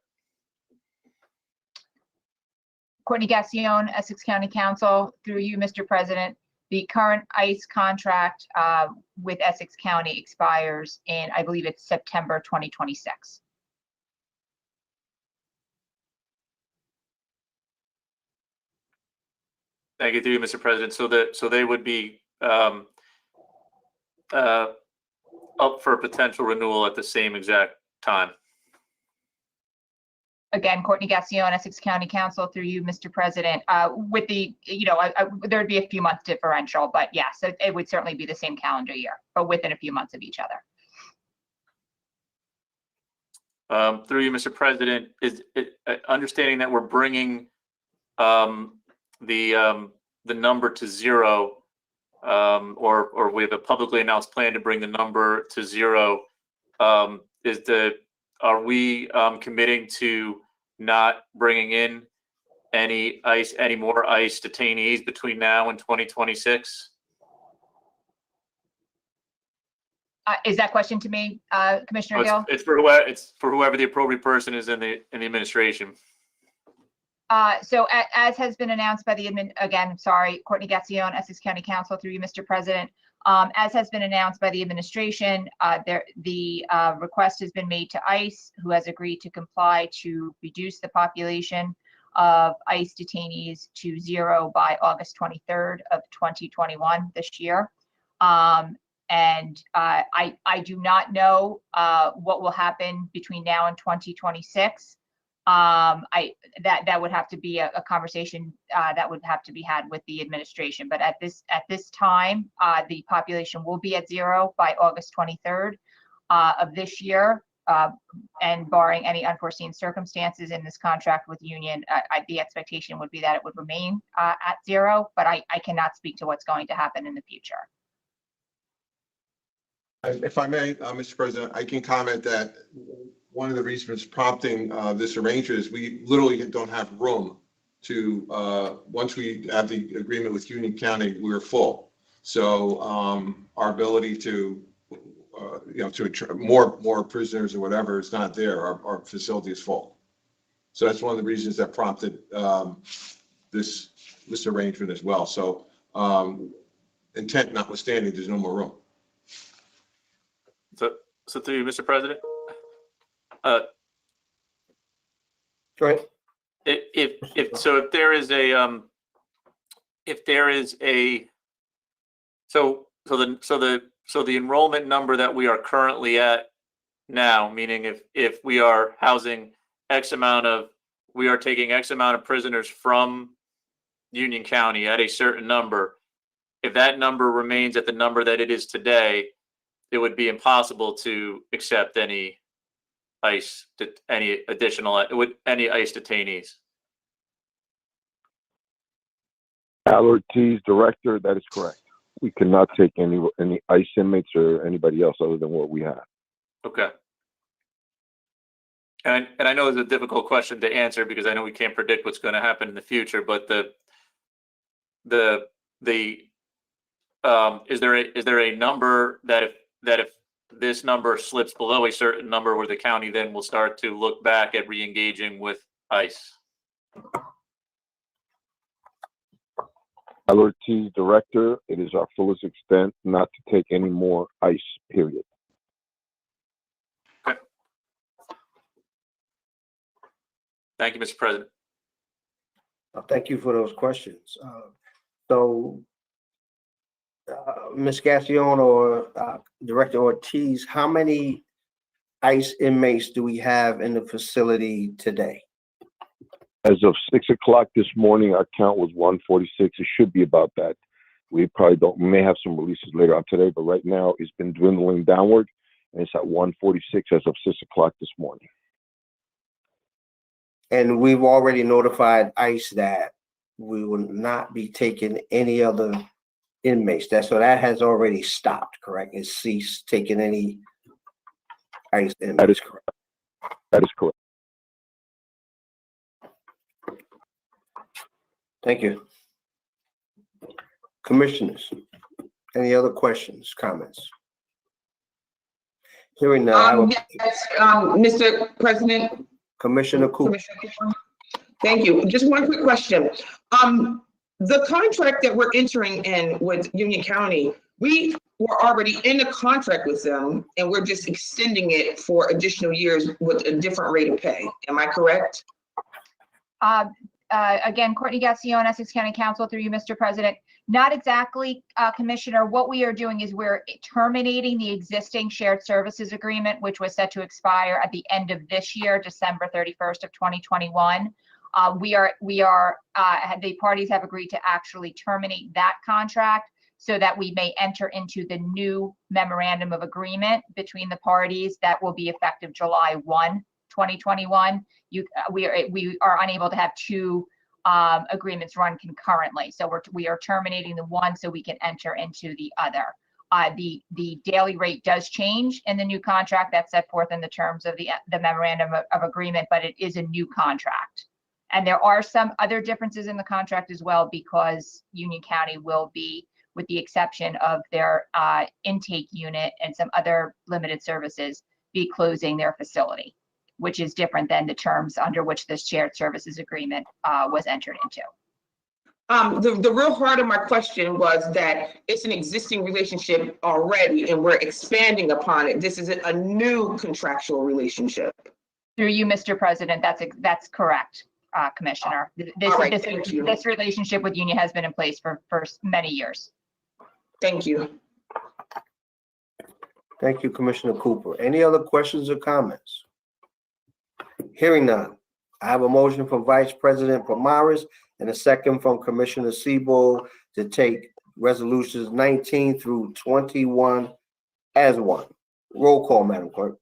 Courtney Gassion, Essex County Council. Through you, Mr. President, the current ICE contract with Essex County expires in, I believe it's September 2026. Thank you, through you, Mr. President. So they would be up for potential renewal at the same exact time. Again, Courtney Gassion, Essex County Council, through you, Mr. President, with the, there'd be a few months differential, but yes, it would certainly be the same calendar year, but within a few months of each other. Through you, Mr. President, is it, understanding that we're bringing the number to zero, or we have a publicly announced plan to bring the number to zero, are we committing to not bringing in any more ICE detainees between now and 2026? Is that question to me, Commissioner Gill? It's for whoever the appropriate person is in the administration. So as has been announced by the Courtney Gassion, Essex County Council, through you, Mr. President. As has been announced by the administration, the request has been made to ICE, who has agreed to comply to reduce the population of ICE detainees to zero by August 23rd of 2021 this year. I do not know what will happen between now and 2026. That would have to be a conversation that would have to be had with the administration. But at this time, the population will be at zero by August 23rd of this year, and barring any unforeseen circumstances in this contract with Union, the expectation would be that it would remain at zero. But I cannot speak to what's going to happen in the future. If I may, Mr. President, I can comment that one of the reasons prompting this arrangement is we literally don't have room to, once we have the agreement with Union County, we're full. So our ability to, more prisoners or whatever is not there. Our facility is full. So that's one of the reasons that prompted this arrangement as well. So intent notwithstanding, there's no more room. So through you, Mr. President. Go ahead. If there is the enrollment number that we are currently at now, meaning if we are housing we are taking X amount of prisoners from Union County at a certain number, if that number remains at the number that it is today, it would be impossible to accept any ICE detainees. Al Ortiz, Director, that is correct. We cannot take any ICE inmates or anybody else other than what we have. Okay. And I know it's a difficult question to answer because I know we can't predict what's going to happen in the future, but is there a number that if this number slips below a certain number where the county then will start to look back at re-engaging with ICE? Ortiz, director, it is our fullest extent not to take any more ICE, period. Okay. Thank you, Mr. President. Thank you for those questions. Ms. Gassion or Director Ortiz, how many ICE inmates do we have in the facility today? As of 6 o'clock this morning, our count was 146. It should be about that. We may have some releases later on today, but right now it's been dwindling downward and it's at 146 as of 6 o'clock this morning. And we've already notified ICE that we will not be taking any other inmates. So that has already stopped, correct? It's ceased taking any ICE inmates. That is correct. That is correct. Thank you. Commissioners, any other questions, comments? Hearing none. Yes, Mr. President. Commissioner Cooper. Thank you. Just one quick question. The contract that we're entering in with Union County, we were already in a contract with them and we're just extending it for additional years with a different rate of pay. Am I correct? Again, Courtney Gassion, Essex County Council, through you, Mr. President. Not exactly, Commissioner. What we are doing is we're terminating the existing shared services agreement, which was set to expire at the end of this year, December 31st of 2021. The parties have agreed to actually terminate that contract so that we may enter into the new memorandum of agreement between the parties that will be effective July 1, 2021. We are unable to have two agreements run concurrently. So we are terminating the one so we can enter into the other. The daily rate does change in the new contract that's set forth in the terms of the memorandum of agreement, but it is a new contract. And there are some other differences in the contract as well, because Union County will be, with the exception of their intake unit and some other limited services, be closing their facility, which is different than the terms under which this shared services agreement was entered into. The real heart of my question was that it's an existing relationship already and we're expanding upon it. This isn't a new contractual relationship. Through you, Mr. President, that's correct, Commissioner. This relationship with Union has been in place for many years. Thank you. Thank you, Commissioner Cooper. Any other questions or comments? Hearing none. I have a motion from Vice President Pomares and a second from Commissioner Siebel to take resolutions 19 through 21 as one. Roll call, Madam Clerk.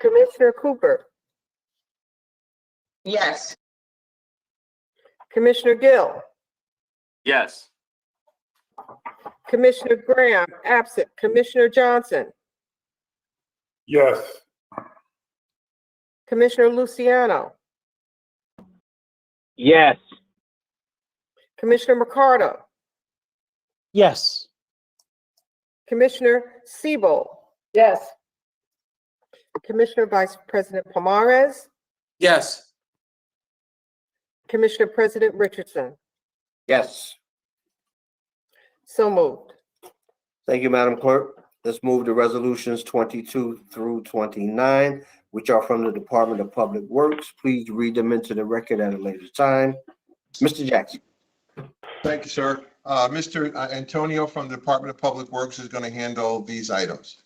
Commissioner Cooper, Yes. Commissioner Gill, Yes. Commissioner Graham, absent. Commissioner Johnson, Yes. Commissioner Luciano, Yes. Commissioner Mercado, Yes. Commissioner Siebel, Yes. Commissioner Vice President Pomares, Yes. Commissioner President Richardson. Yes. So moved. Thank you, Madam Clerk. Let's move to resolutions 22 through 29, which are from the Department of Public Works. Please read them into the record at a later time. Mr. Jackson. Thank you, sir. Mr. Antonio from the Department of Public Works is going to handle these items.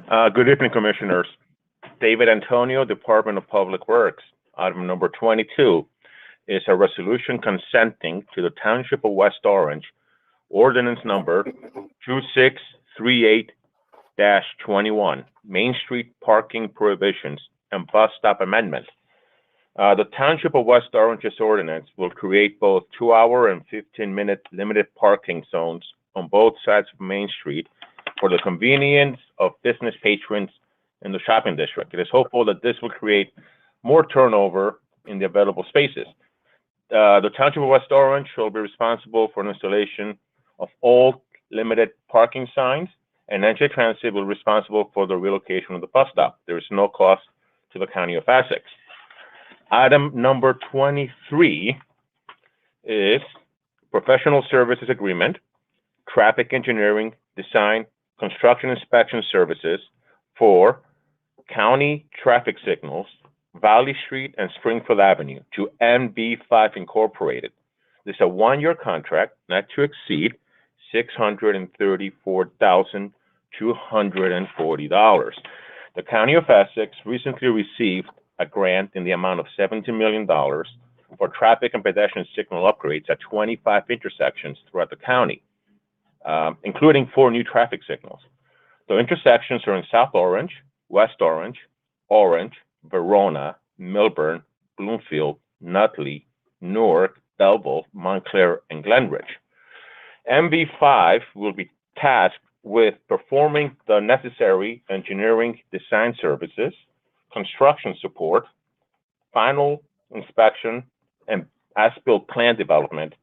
Good evening, Commissioners. David Antonio, Department of Public Works. Item number 22 is a resolution consenting to the Township of West Orange Ordinance number 2638-21, Main Street Parking Prohibitions and Bus Stop Amendment. The Township of West Orange's ordinance will create both 2-hour and 15-minute limited parking zones on both sides of Main Street for the convenience of business patrons in the shopping district. It is hopeful that this will create more turnover in the available spaces. The Township of West Orange will be responsible for an installation of all limited parking signs, and NJ Transit will be responsible for the relocation of the bus stop. There is no cost to the County of Essex. Item number 23 is professional services agreement, traffic engineering, design, construction inspection services for county traffic signals, Valley Street and Springfield Avenue to MB5 Incorporated. This is a 1-year contract not to exceed $634,240. The County of Essex recently received a grant in the amount of $17 million for traffic and pedestrian signal upgrades at 25 intersections throughout the county, including 4 new traffic signals. The intersections are in South Orange, West Orange, Orange, Verona, Milburn, Bloomfield, Nutley, Newark, Belleville, Montclair, and Glenridge. MV5 will be tasked with performing the necessary engineering design services, construction support, final inspection, and as-built plan development,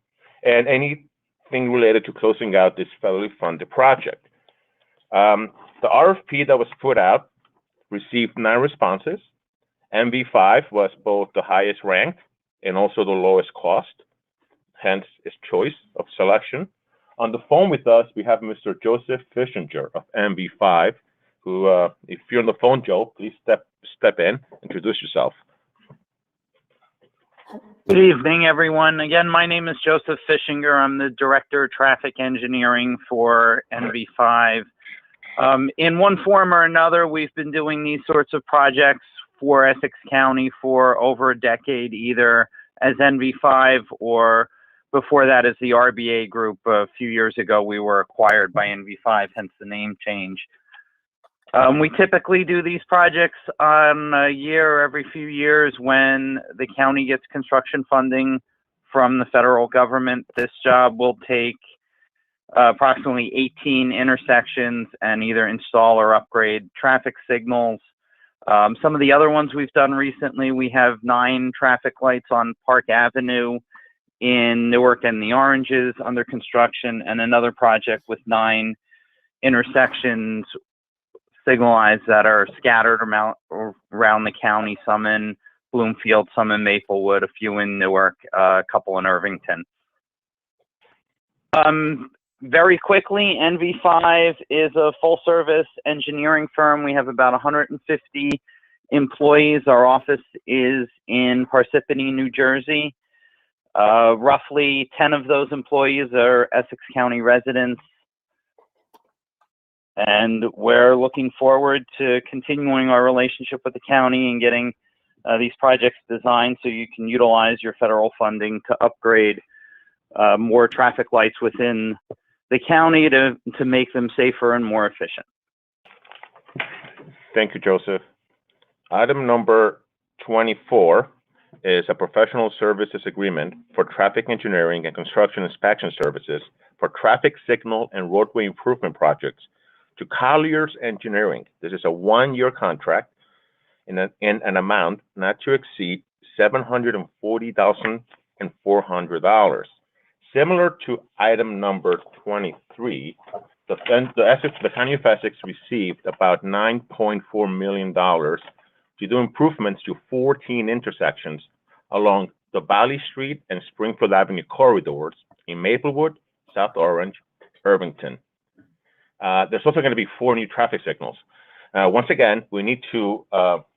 and anything related to closing out this federally funded project. The RFP that was put out received 9 responses. MV5 was both the highest ranked and also the lowest cost, hence its choice of selection. On the phone with us, we have Mr. Joseph Fishinger of MV5, who, if you're on the phone, Joe, please step in, introduce yourself. Good evening, everyone. Again, my name is Joseph Fishinger. I'm the Director of Traffic Engineering for NV5. In one form or another, we've been doing these sorts of projects for Essex County for over a decade, either as NV5 or before that as the RBA group. A few years ago, we were acquired by NV5, hence the name change. We typically do these projects on a year or every few years when the county gets construction funding from the federal government. This job will take approximately 18 intersections and either install or upgrade traffic signals. Some of the other ones we've done recently, we have 9 traffic lights on Park Avenue in Newark and the Oranges under construction, and another project with 9 intersections signalized that are scattered around the county, some in Bloomfield, some in Maplewood, a few in Newark, a couple in Irvington. Very quickly, NV5 is a full-service engineering firm. We have about 150 employees. Our office is in Parsippany, New Jersey. Roughly 10 of those employees are Essex County residents. And we're looking forward to continuing our relationship with the county and getting these projects designed so you can utilize your federal funding to upgrade more traffic lights within the county to make them safer and more efficient. Thank you, Joseph. Item number 24 is a professional services agreement for traffic engineering and construction inspection services for traffic signal and roadway improvement projects to Colliers Engineering. This is a 1-year contract in an amount not to exceed $740,400. Similar to item number 23, the County of Essex received about $9.4 million to do improvements to 14 intersections along the Valley Street and Springfield Avenue corridors in Maplewood, South Orange, Irvington. There's also going to be 4 new traffic signals. Once again, we need to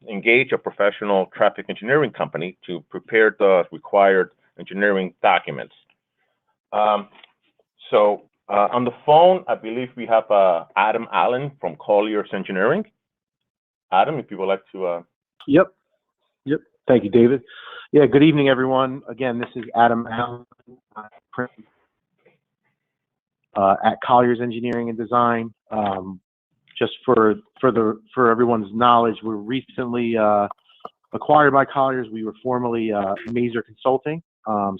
engage a professional traffic engineering company to prepare the required engineering documents. On the phone, I believe we have Adam Allen from Colliers Engineering. Adam, if you would like to. Yep. Thank you, David. Yeah, good evening, everyone. Again, this is Adam Allen at Colliers Engineering and Design. Just for everyone's knowledge, we're recently acquired by Colliers. We were formerly Mazer Consulting.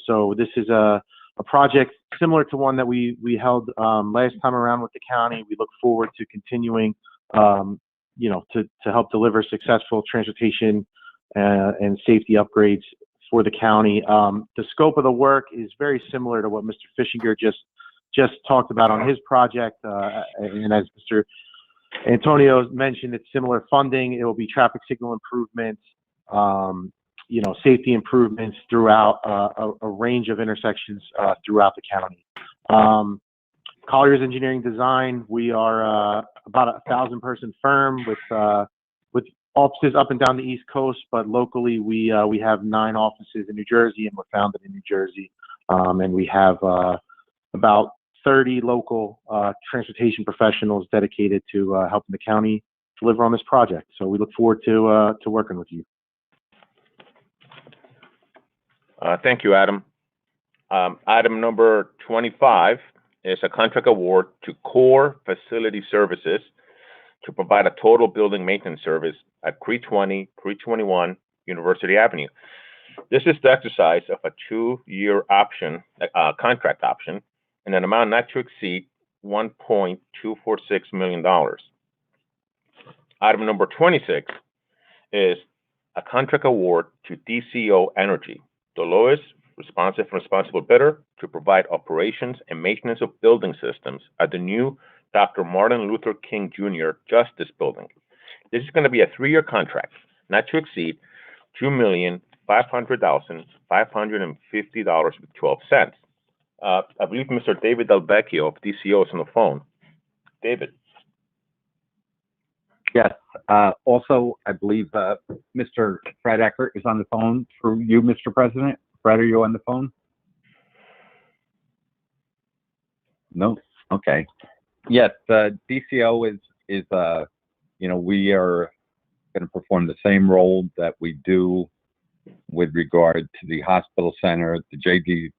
So this is a project similar to one that we held last time around with the county. We look forward to continuing, to help deliver successful transportation and safety upgrades for the county. The scope of the work is very similar to what Mr. Fishinger just talked about on his project. And as Mr. Antonio mentioned, it's similar funding. It will be traffic signal improvements, safety improvements throughout a range of intersections throughout the county. Colliers Engineering Design, we are about 1,000-person firm with offices up and down the East Coast, but locally we have 9 offices in New Jersey, and we're founded in New Jersey. And we have about 30 local transportation professionals dedicated to helping the county deliver on this project. So we look forward to working with you. Thank you, Adam. Item number 25 is a contract award to Core Facility Services to provide a total building maintenance service at 320, 321 University Avenue. This is the exercise of a 2-year option, contract option, in an amount not to exceed $1.246 million. Item number 26 is a contract award to DCO Energy, the lowest responsible bidder, to provide operations and maintenance of building systems at the new Dr. Martin Luther King Jr. Justice Building. This is going to be a 3-year contract, not to exceed $2,500,550.12. I believe Mr. David Delvecchio of DCO is on the phone. David. Yes. Also, I believe Mr. Fred Eckert is on the phone through you, Mr. President. Fred, are you on the phone? No? Okay. Yes, DCO is we are going to perform the same role that we do with regard to the hospital center, the JD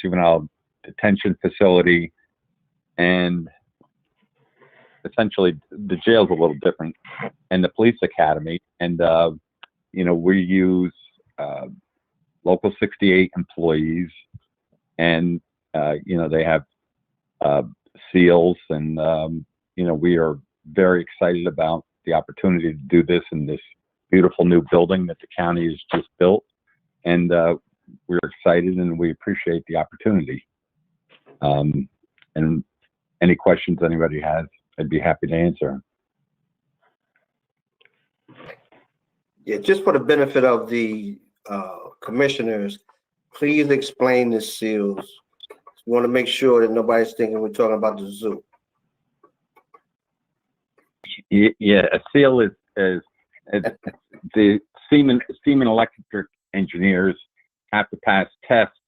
juvenile detention facility, and essentially the jail's a little different, and the police academy. And we use Local 68 employees, and they have SEALs, and we are very excited about the opportunity to do this in this beautiful new building that the county has just built, and we're excited and we appreciate the opportunity. And any questions anybody has, I'd be happy to answer. Yeah, just for the benefit of the commissioners, please explain the SEALs. We want to make sure that nobody's thinking we're talking about the zoo. Yeah, a SEAL is the seaman electric engineers have to pass tests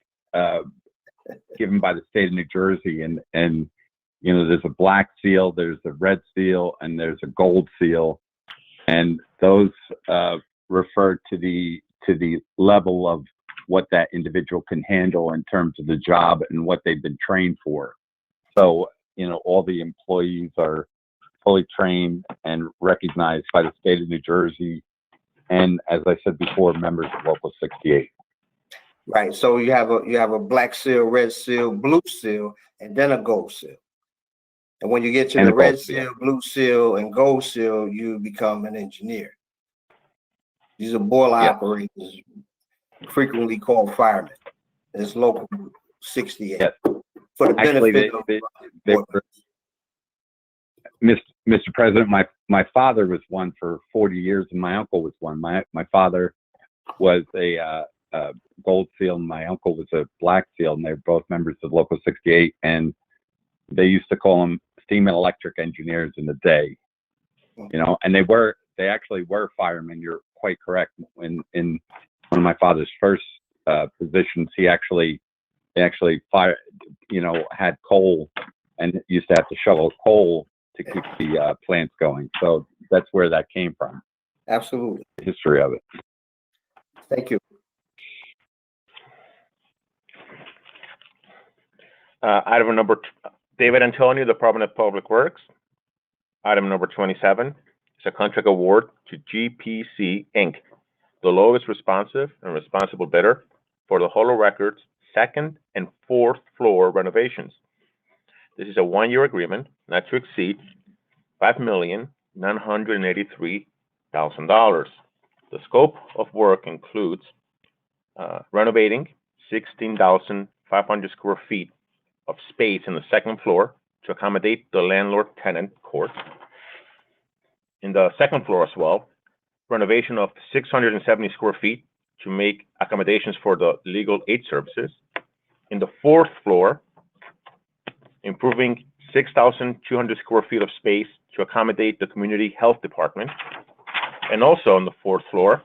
given by the state of New Jersey, and there's a black SEAL, there's a red SEAL, and there's a gold SEAL, and those refer to the level of what that individual can handle in terms of the job and what they've been trained for. So all the employees are fully trained and recognized by the state of New Jersey, and as I said before, members of Local 68. Right. So you have a black SEAL, red SEAL, blue SEAL, and then a gold SEAL. And when you get to the red SEAL, blue SEAL, and gold SEAL, you become an engineer. These are boiler operators, frequently called firemen. It's Local 68. For the benefit of Mr. President, my father was one for 40 years, and my uncle was one. My father was a gold SEAL, and my uncle was a black SEAL, and they're both members of Local 68, and they used to call them steam and electric engineers in the day, and they actually were firemen. You're quite correct. In one of my father's first positions, they actually fired, had coal, and used to have to shovel coal to keep the plants going. So that's where that came from. Absolutely. The history of it. Thank you. Item number, David Antonio, Department of Public Works. Item number 27 is a contract award to GPC Inc., the lowest responsive and responsible bidder for the Holo Records second and fourth floor renovations. This is a one-year agreement not to exceed $5,983,000. The scope of work includes renovating 16,500 square feet of space in the second floor to accommodate the landlord-tenant court. In the second floor as well, renovation of 670 square feet to make accommodations for the legal aid services. In the fourth floor, improving 6,200 square feet of space to accommodate the community health department. And also on the fourth floor,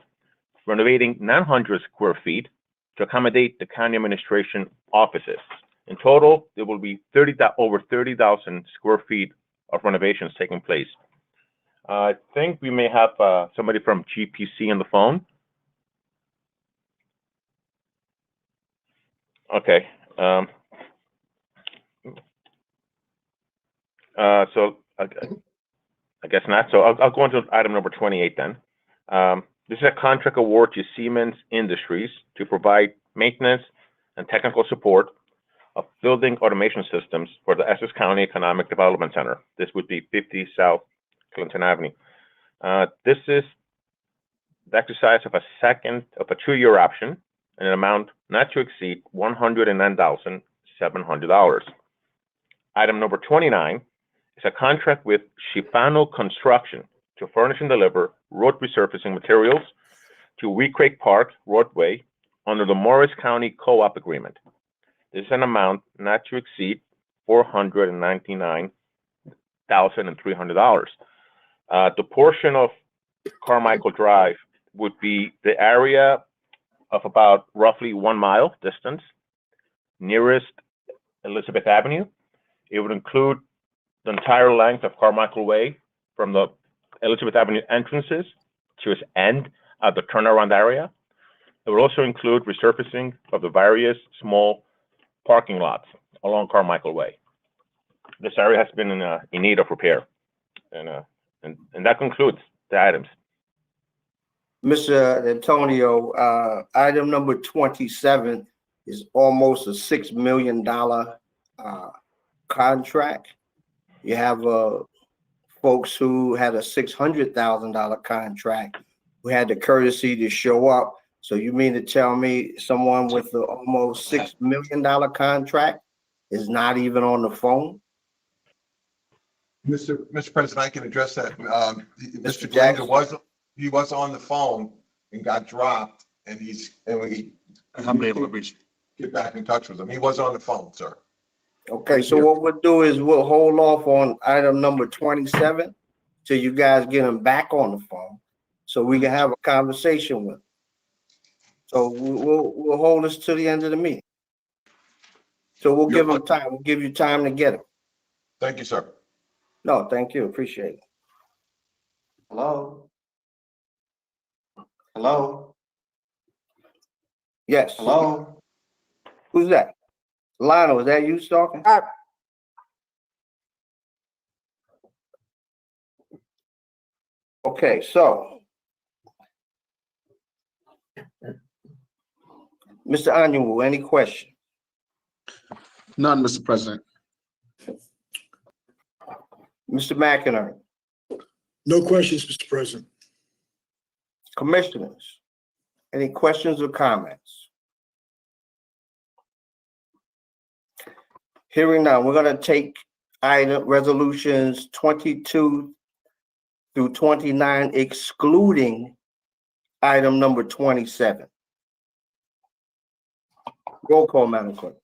renovating 900 square feet to accommodate the county administration offices. In total, there will be over 30,000 square feet of renovations taking place. I think we may have somebody from GPC on the phone. Okay. So I guess not. So I'll go into item number 28 then. This is a contract award to Siemens Industries to provide maintenance and technical support of building automation systems for the Essex County Economic Development Center. This would be 50 South Clinton Avenue. This is the exercise of a 2-year option in an amount not to exceed $109,700. Item number 29 is a contract with Shifano Construction to furnish and deliver road resurfacing materials to Wheat Creek Park roadway under the Morris County Co-op agreement. This is an amount not to exceed $499,300. The portion of Carmichael Drive would be the area of about roughly 1 mile distance nearest Elizabeth Avenue. It would include the entire length of Carmichael Way from the Elizabeth Avenue entrances to its end at the turnaround area. It would also include resurfacing of the various small parking lots along Carmichael Way. This area has been in need of repair. And that concludes the items. Mr. Antonio, item number 27 is almost a $6 million contract. You have folks who had a $600,000 contract who had the courtesy to show up. So you mean to tell me someone with the almost $6 million contract is not even on the phone? Mr. President, I can address that. Mr. Jackson was on the phone and got dropped, and we I'm able to reach. get back in touch with him. He was on the phone, sir. Okay, so what we'll do is we'll hold off on item number 27 till you guys get him back on the phone, so we can have a conversation with him. So we'll hold this to the end of the meeting. So we'll give him time. We'll give you time to get him. Thank you, sir. No, thank you. Appreciate it. Hello? Hello? Yes. Hello? Who's that? Lionel, is that you talking? Okay, so Mr. Annual, any question? None, Mr. President. Mr. McInerney, No questions, Mr. President. commissioners, any questions or comments? Hearing none, we're gonna take item resolutions 22 through 29, excluding item number 27. Roll call, Madam Clerk.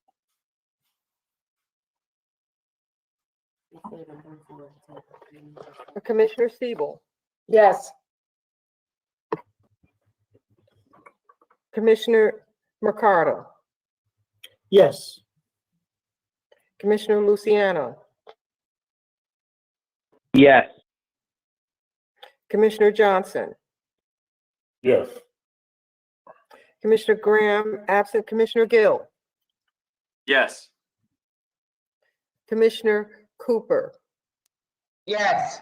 Commissioner Siebel, Yes. Commissioner Mercado, Yes. Commissioner Luciano, Yes. Commissioner Johnson, Yes. Commissioner Graham, absent Commissioner Gill, Yes. Commissioner Cooper, Yes.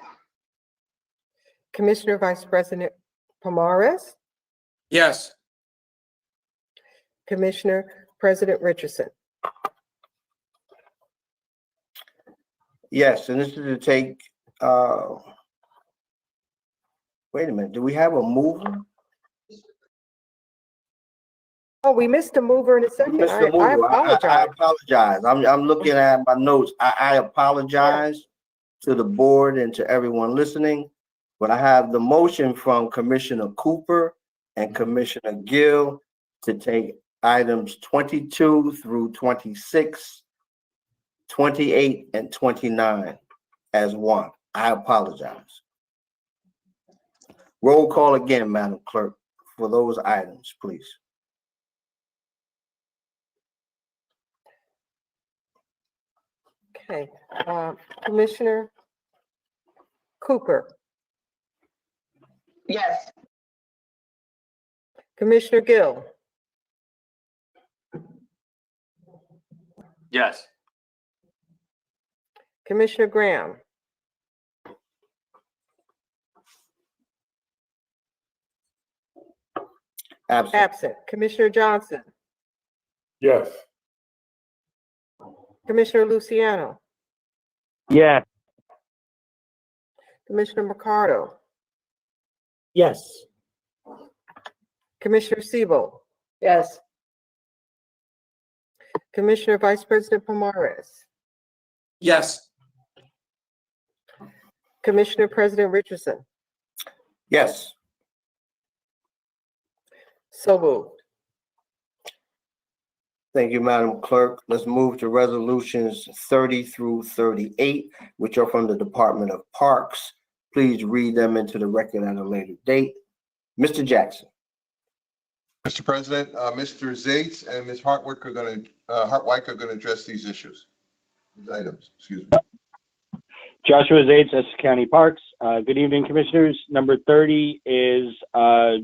Commissioner Vice President Pomares, Yes. Commissioner President Richardson. Yes, and this is to take, wait a minute, do we have a mover? Oh, we missed a mover in a second. Mr. I Mover, I apologize. apologize. I'm looking at my notes. I apologize to the board and to everyone listening, but I have the motion from Commissioner Cooper and Commissioner Gill to take items 22 through 26, 28, and 29 as one. I apologize. Roll call again, Madam Clerk, for those items, please. Okay, Commissioner Cooper, Yes. Commissioner Gill, Yes. Commissioner Graham, absent. Commissioner Johnson, Yes. Commissioner Luciano, Yes. Commissioner Mercado, Yes. Commissioner Siebel, Yes. Commissioner Vice President Pomares, Yes. Commissioner President Richardson. Yes. So moved. Thank you, Madam Clerk. Let's move to resolutions 30 through 38, which are from the Department of Parks. Please read them into the record at a later date. Mr. Jackson. Mr. President, Mr. Zates and Ms. Hartwick are going to address these issues, these items, excuse me. Joshua Zates, Essex County Parks. Good evening, Commissioners. Number 30 is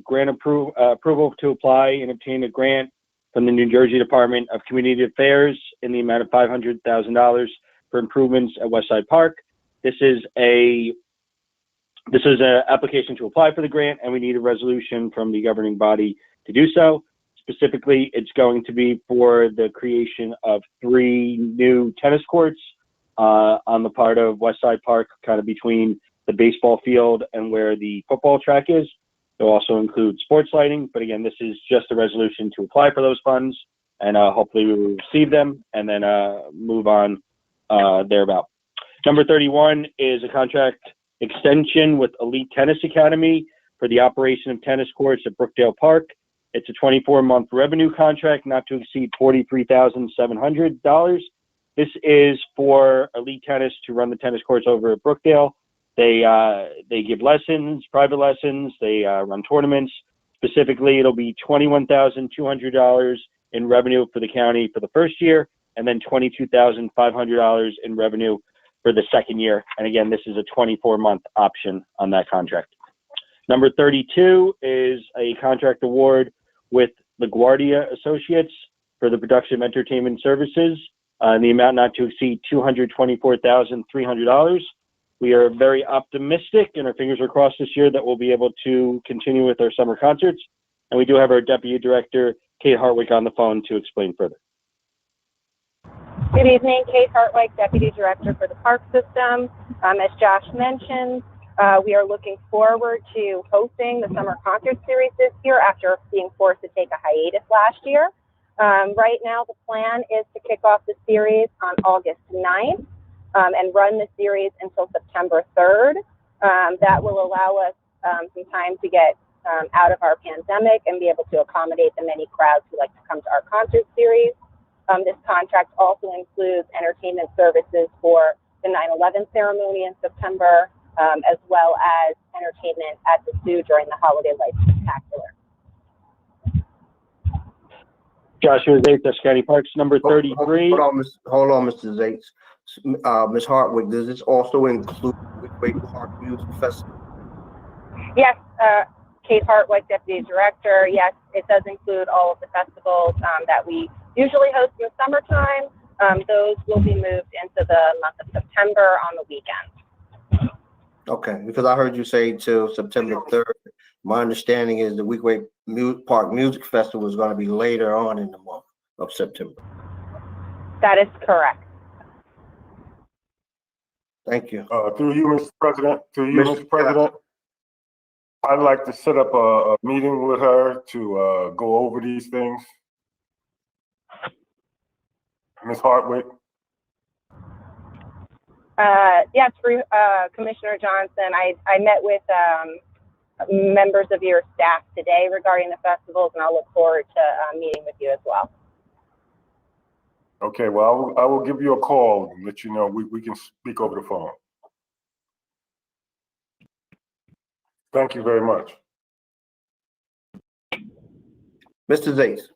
grant approval to apply and obtain a grant from the New Jersey Department of Community Affairs in the amount of $500,000 for improvements at Westside Park. This is an application to apply for the grant, and we need a resolution from the governing body to do so. Specifically, it's going to be for the creation of 3 new tennis courts on the part of Westside Park, kind of between the baseball field and where the football track is. It'll also include sports lighting, but again, this is just a resolution to apply for those funds, and hopefully we will receive them and then move on thereabout. Number 31 is a contract extension with Elite Tennis Academy for the operation of tennis courts at Brookdale Park. It's a 24-month revenue contract not to exceed $43,700. This is for Elite Tennis to run the tennis courts over at Brookdale. They give lessons, private lessons, they run tournaments. Specifically, it'll be $21,200 in revenue for the county for the first year, and then $22,500 in revenue for the second year. And again, this is a 24-month option on that contract. Number 32 is a contract award with LaGuardia Associates for the production of entertainment services in the amount not to exceed $224,300. We are very optimistic, and our fingers are crossed this year that we'll be able to continue with our summer concerts. And we do have our Deputy Director, Kate Hartwick, on the phone to explain further. Good evening, Kate Hartwick, Deputy Director for the Park System. As Josh mentioned, we are looking forward to hosting the Summer Concert Series this year after being forced to take a hiatus last year. Right now, the plan is to kick off the series on August 9th and run the series until September 3rd. That will allow us some time to get out of our pandemic and be able to accommodate the many crowds who like to come to our concert series. This contract also includes entertainment services for the 9/11 ceremony in September, as well as entertainment at the zoo during the Holiday Lights Spectacular. Joshua Zates, Essex County Parks. Number 33. Hold on, Mr. Zates. Ms. Hartwick, does this also include Wickway Park Music Festival? Yes, Kate Hartwick, Deputy Director. Yes, it does include all of the festivals that we usually host in the summertime. Those will be moved into the month of September on the weekend. Okay, because I heard you say till September 3rd. My understanding is the Wickway Park Music Festival is going to be later on in the month of September. That is correct. Thank you. Through you, Mr. President, Mr. President, I'd like to set up a meeting with her to go over these things. Ms. Hartwick. Yes, Commissioner Johnson, I met with members of your staff today regarding the festivals, and I'll look forward to meeting with you as well. Okay, well, I will give you a call and let you know we can speak over the phone. Thank you very much. Mr. Zace.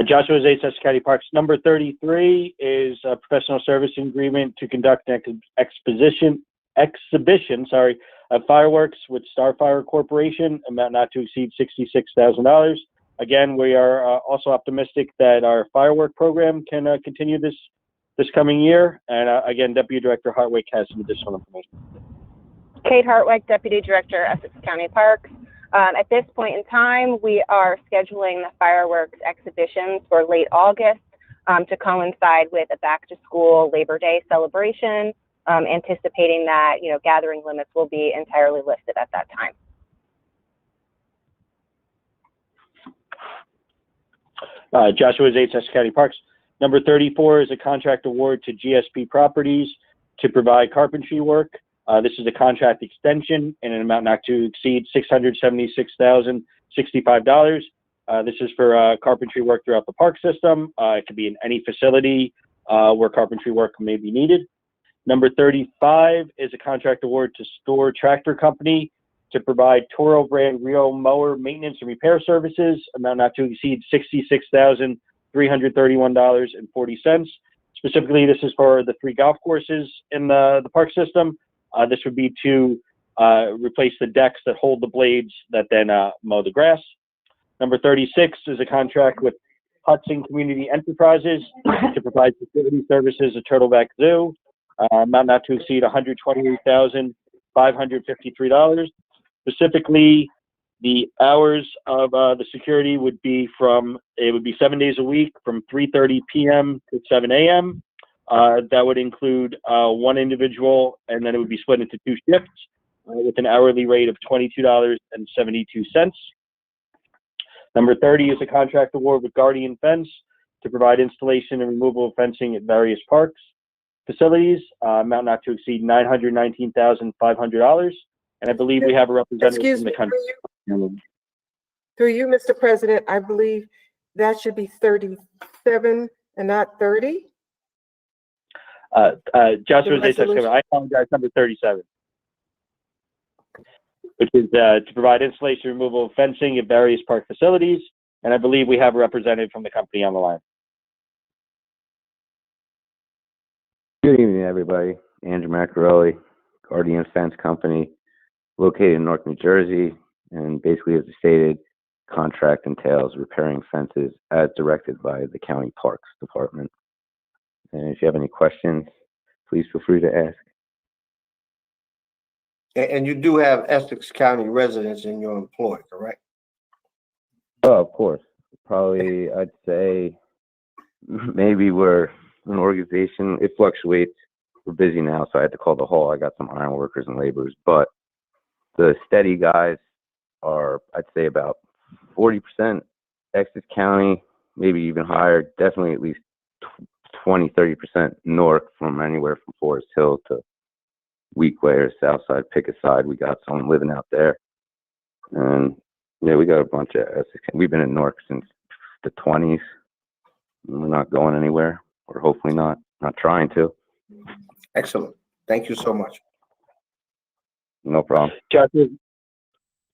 Joshua Zates, Essex County Parks. Number 33 is a professional service agreement to conduct an exhibition of fireworks with Starfire Corporation, amount not to exceed $66,000. Again, we are also optimistic that our firework program can continue this coming year. And again, Deputy Director Hartwick has some additional information. Kate Hartwick, Deputy Director, Essex County Parks. At this point in time, we are scheduling the fireworks exhibitions for late August to coincide with a back-to-school Labor Day celebration, anticipating that, gathering limits will be entirely lifted at that time. Joshua Zates, Essex County Parks. Number 34 is a contract award to GSP Properties to provide carpentry work. This is a contract extension in an amount not to exceed $676,065. This is for carpentry work throughout the park system. It could be in any facility where carpentry work may be needed. Number 35 is a contract award to Store Tractor Company to provide Toro brand Rio mower maintenance and repair services, amount not to exceed $66,331.40. Specifically, this is for the 3 golf courses in the park system. This would be to replace the decks that hold the blades that then mow the grass. Number 36 is a contract with Hudson Community Enterprises to provide facility services at Turtleback Zoo, amount not to exceed $128,553. Specifically, the hours of the security would be 7 days a week from 3:30 p.m. to 7 a.m. That would include 1 individual, and then it would be split into 2 shifts with an hourly rate of $22.72. Number 30 is a contract award with Guardian Fence to provide installation and removal of fencing at various parks facilities, amount not to exceed $919,500. And I believe we have a representative from the country. Through you, Mr. President, I believe that should be 37 and not 30. Joshua Zates, I apologize, number 37, which is to provide installation and removal of fencing at various park facilities. And I believe we have a representative from the company on the line. Good evening, everybody. Andrew Macarelli, Guardian Fence Company, located in Newark, New Jersey, and basically, as stated, contract entails repairing fences as directed by the County Parks Department. And if you have any questions, please feel free to ask. And you do have Essex County residents in your employ, correct? Oh, of course. Probably, I'd say maybe we're an organization. It fluctuates. We're busy now, so I had to call the hall. I got some iron workers and laborers, but the steady guys are, I'd say, about 40% Essex County, maybe even higher, definitely at least 20-30% north, from anywhere from Forest Hill to Weequay or Southside, Picket Side. We got someone living out there. And yeah, we got a bunch of Essex. We've been in Newark since the 20s. We're not going anywhere, or hopefully not trying to. Excellent. Thank you so much. No problem. Joshua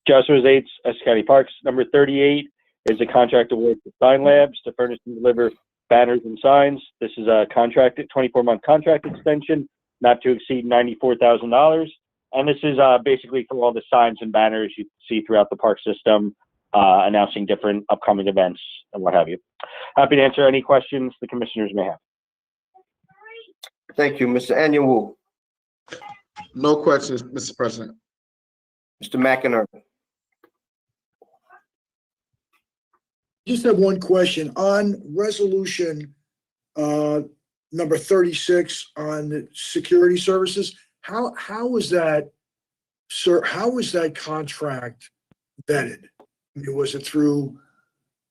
Zates, Essex County Parks. Number 38 is a contract award to Sign Labs to furnish and deliver banners and signs. This is a 24-month contract extension, not to exceed $94,000. And this is basically for all the signs and banners you see throughout the park system, announcing different upcoming events and what have you. Happy to answer any questions the commissioners may have. Thank you, Mr. Annual. No questions, Mr. President. Mr. McInerney. Just have one question on resolution, number 36 on the security services. How is that, sir, how was that contract vetted? I mean, was it through,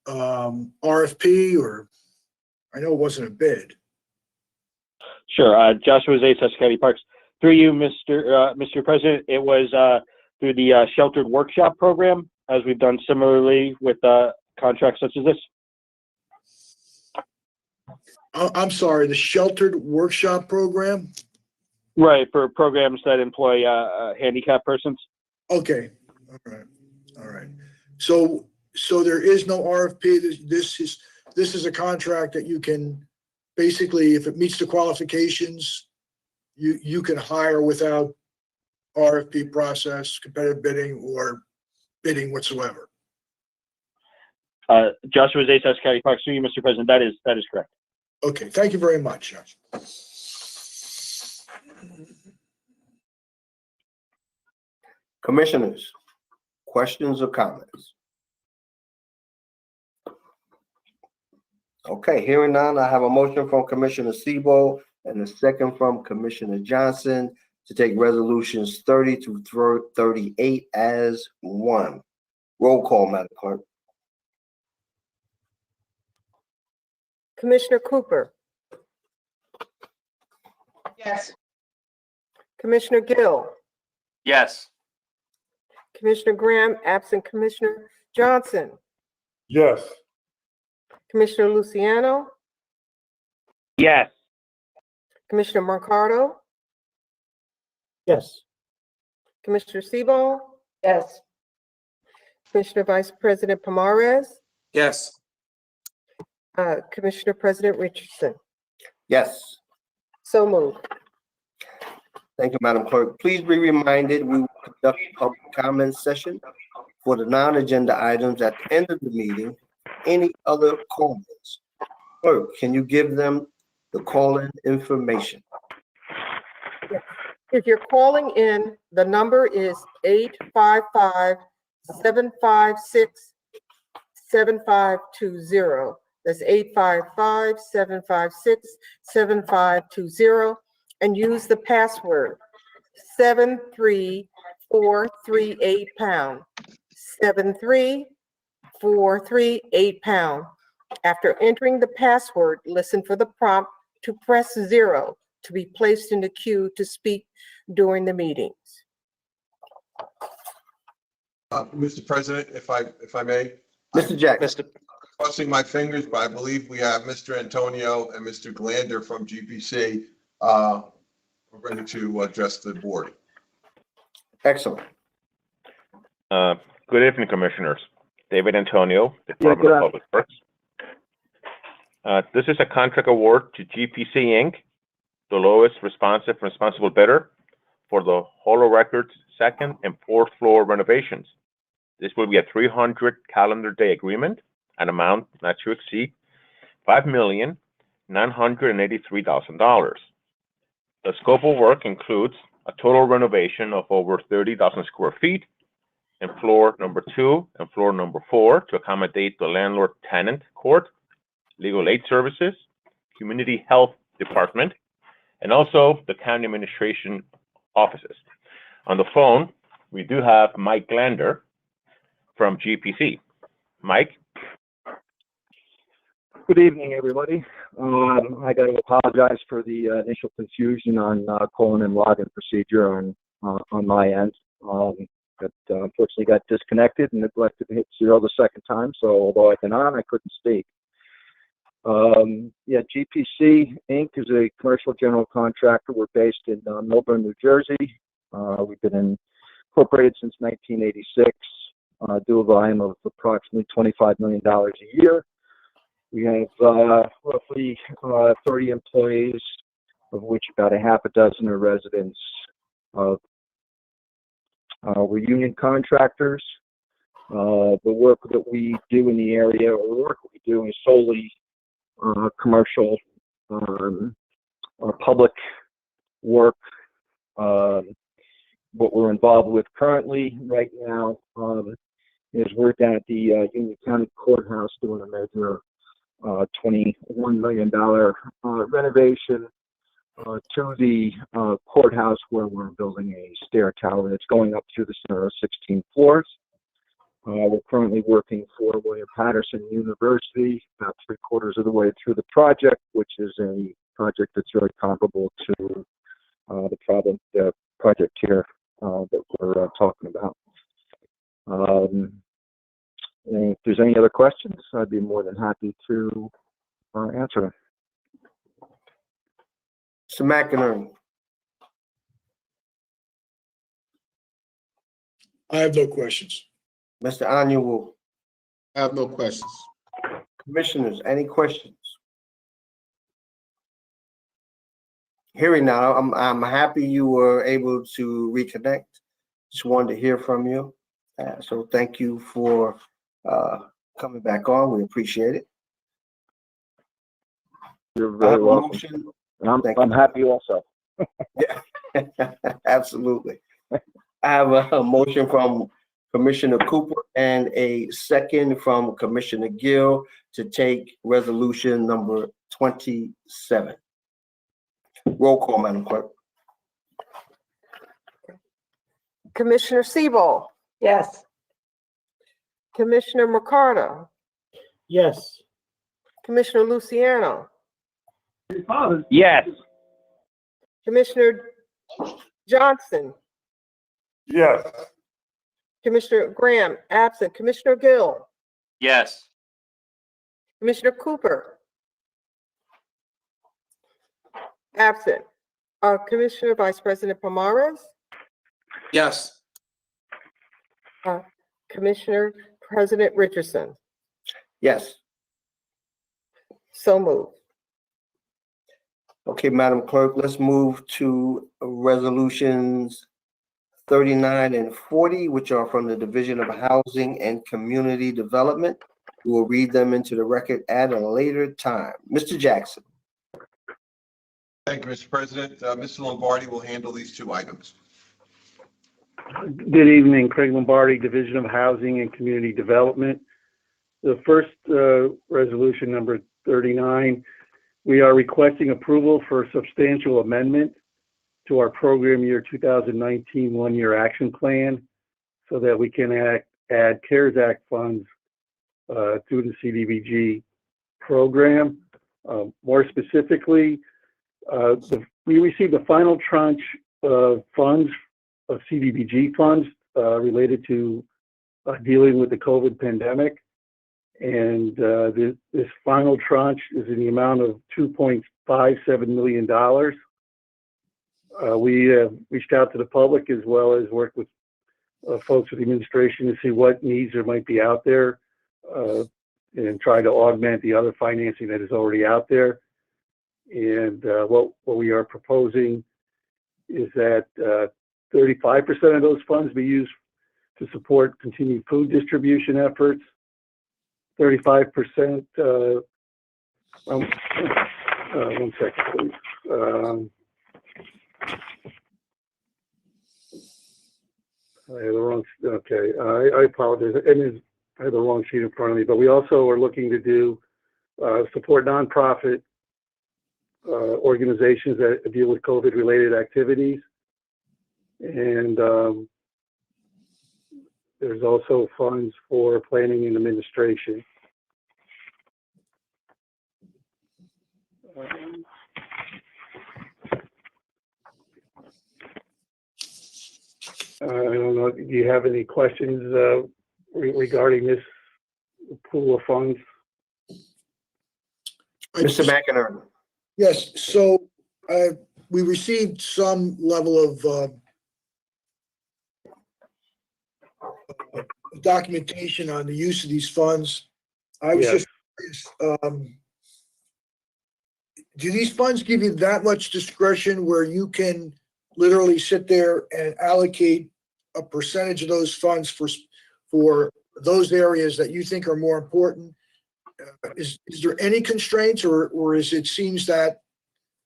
RFP or, I know it wasn't a bid. Sure. Joshua Zay, Essex County Parks. Through you, Mr. President, it was through the sheltered workshop program, as we've done similarly with contracts such as this. I'm sorry, the sheltered workshop program? Right, for programs that employ handicapped persons. Okay, all right. So there is no RFP. This is a contract that you can, basically, if it meets the qualifications, you can hire without RFP process, competitive bidding, or bidding whatsoever. Joshua Zay, Essex County Parks. Through you, Mr. President, that is correct. Okay, thank you very much, Josh. Commissioners, questions or comments? Okay, hearing none, I have a motion from Commissioner Sebo and a second from Commissioner Johnson to take resolutions 30 to 38 as one. Roll call, Madam Clerk. Commissioner Cooper, Yes. Commissioner Gill, Yes. Commissioner Graham, absent Commissioner Johnson, Yes. Commissioner Luciano, Yes. Commissioner Mercado, Yes. Commissioner Sebo, Yes. Commissioner Vice President Pomares, Yes. Commissioner President Richardson. Yes. So moved. Thank you, Madam Clerk. Please be reminded, we will conduct a public comment session for the non-agenda items at the end of the meeting. Any other comments? Clerk, can you give them the call-in information? If you're calling in, the number is 855-756-7520. That's 855-756-7520, and use the password 73438#. 73438#. After entering the password, listen for the prompt to press 0 to be placed in the queue to speak during the meetings. Mr. President, if I may. Mr. Jackson. Crossing my fingers, but I believe we have Mr. Antonio and Mr. Glander from GPC ready to address the board. Excellent. Good evening, Commissioners. David Antonio, Department of Public Works. This is a contract award to GPC Inc., the lowest responsible bidder for the Holo Records second and fourth floor renovations. This will be a 300 calendar day agreement, an amount not to exceed $5,983,000. The scope of work includes a total renovation of over 30,000 square feet in floor number 2 and floor number 4 to accommodate the landlord-tenant court, legal aid services, community health department, and also the county administration offices. On the phone, we do have Mike Glander from GPC. Mike? Good evening, everybody. I got to apologize for the initial confusion on calling and login procedure on my end. But unfortunately got disconnected and neglected to hit 0 the second time. So although I've been on, I couldn't speak. GPC Inc. is a commercial general contractor. We're based in Millburn, New Jersey. We've been incorporated since 1986. Do a volume of approximately $25 million a year. We have roughly 30 employees, of which about a half a dozen are residents. We're union contractors. The work that we do in the area, or the work we do, is solely commercial or public work. What we're involved with currently right now is we're down at the Union County Courthouse doing a major $21 million renovation to the courthouse, where we're building a stair tower that's going up through the center of 16 floors. We're currently working for William Patterson University, about 3/4 of the way through the project, which is a project that's very comparable to the project here that we're talking about. And if there's any other questions, I'd be more than happy to answer them. Mr. McInerney. I have no questions. Mr. Anuwu. I have no questions. Commissioners, any questions? Hearing now, I'm happy you were able to reconnect. Just wanted to hear from you. So thank you for coming back on. We appreciate it. You're very welcome. Motion. I'm happy also. Yeah, absolutely. I have a motion from Commissioner Cooper and a second from Commissioner Gill to take resolution number 27. Roll call, Madam Clerk. Commissioner Siebel, Yes. Commissioner McCarter, Yes. Commissioner Luciano, Yes. Commissioner Johnson, Yes. Commissioner Graham, absent, Commissioner Gill, Yes. Commissioner Cooper, absent, Commissioner Vice President Pomares, Yes. Commissioner President Richardson. Yes. So moved. Okay, Madam Clerk, let's move to resolutions 39 and 40, which are from the Division of Housing and Community Development. We will read them into the record at a later time. Mr. Jackson. Thank you, Mr. President. Mr. Lombardi will handle these two items. Good evening, Craig Lombardi, Division of Housing and Community Development. The first resolution, number 39, we are requesting approval for a substantial amendment to our program year 2019 one-year action plan so that we can add CARES Act funds through the CDBG program. More specifically, we received the final tranche of funds, of CDBG funds related to dealing with the COVID pandemic. And this final tranche is in the amount of $2.57 million. We have reached out to the public as well as worked with folks with the administration to see what needs there might be out there and try to augment the other financing that is already out there. And what we are proposing is that 35% of those funds be used to support continued food distribution efforts. 35%, one second, please. I have the wrong, okay, I apologize. I have the wrong sheet in front of me, but we also are looking to do support nonprofit organizations that deal with COVID-related activities. And there's also funds for planning and administration. I don't know, do you have any questions regarding this pool of funds? Mr. McInerney. Yes, so we received some level of documentation on the use of these funds. I was just curious, do these funds give you that much discretion where you can literally sit there and allocate a percentage of those funds for those areas that you think are more important? Is there any constraints, or is it seems that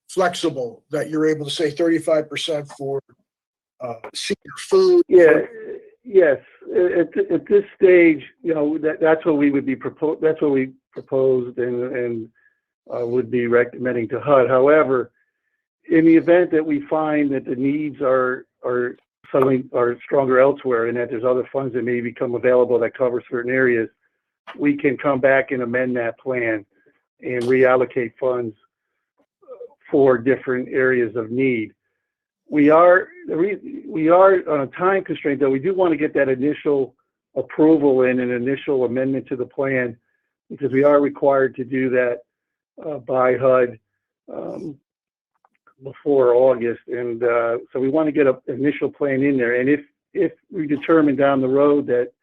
flexible that you're able to say 35% for senior food? Yes, at this stage, that's what we would be that's what we proposed and would be recommending to HUD. However, in the event that we find that the needs are suddenly are stronger elsewhere and that there's other funds that may become available that cover certain areas, we can come back and amend that plan and reallocate funds for different areas of need. We are on a time constraint, though. We do want to get that initial approval and an initial amendment to the plan, because we are required to do that by HUD before August. And so we want to get an initial plan in there. And if we determine down the road that,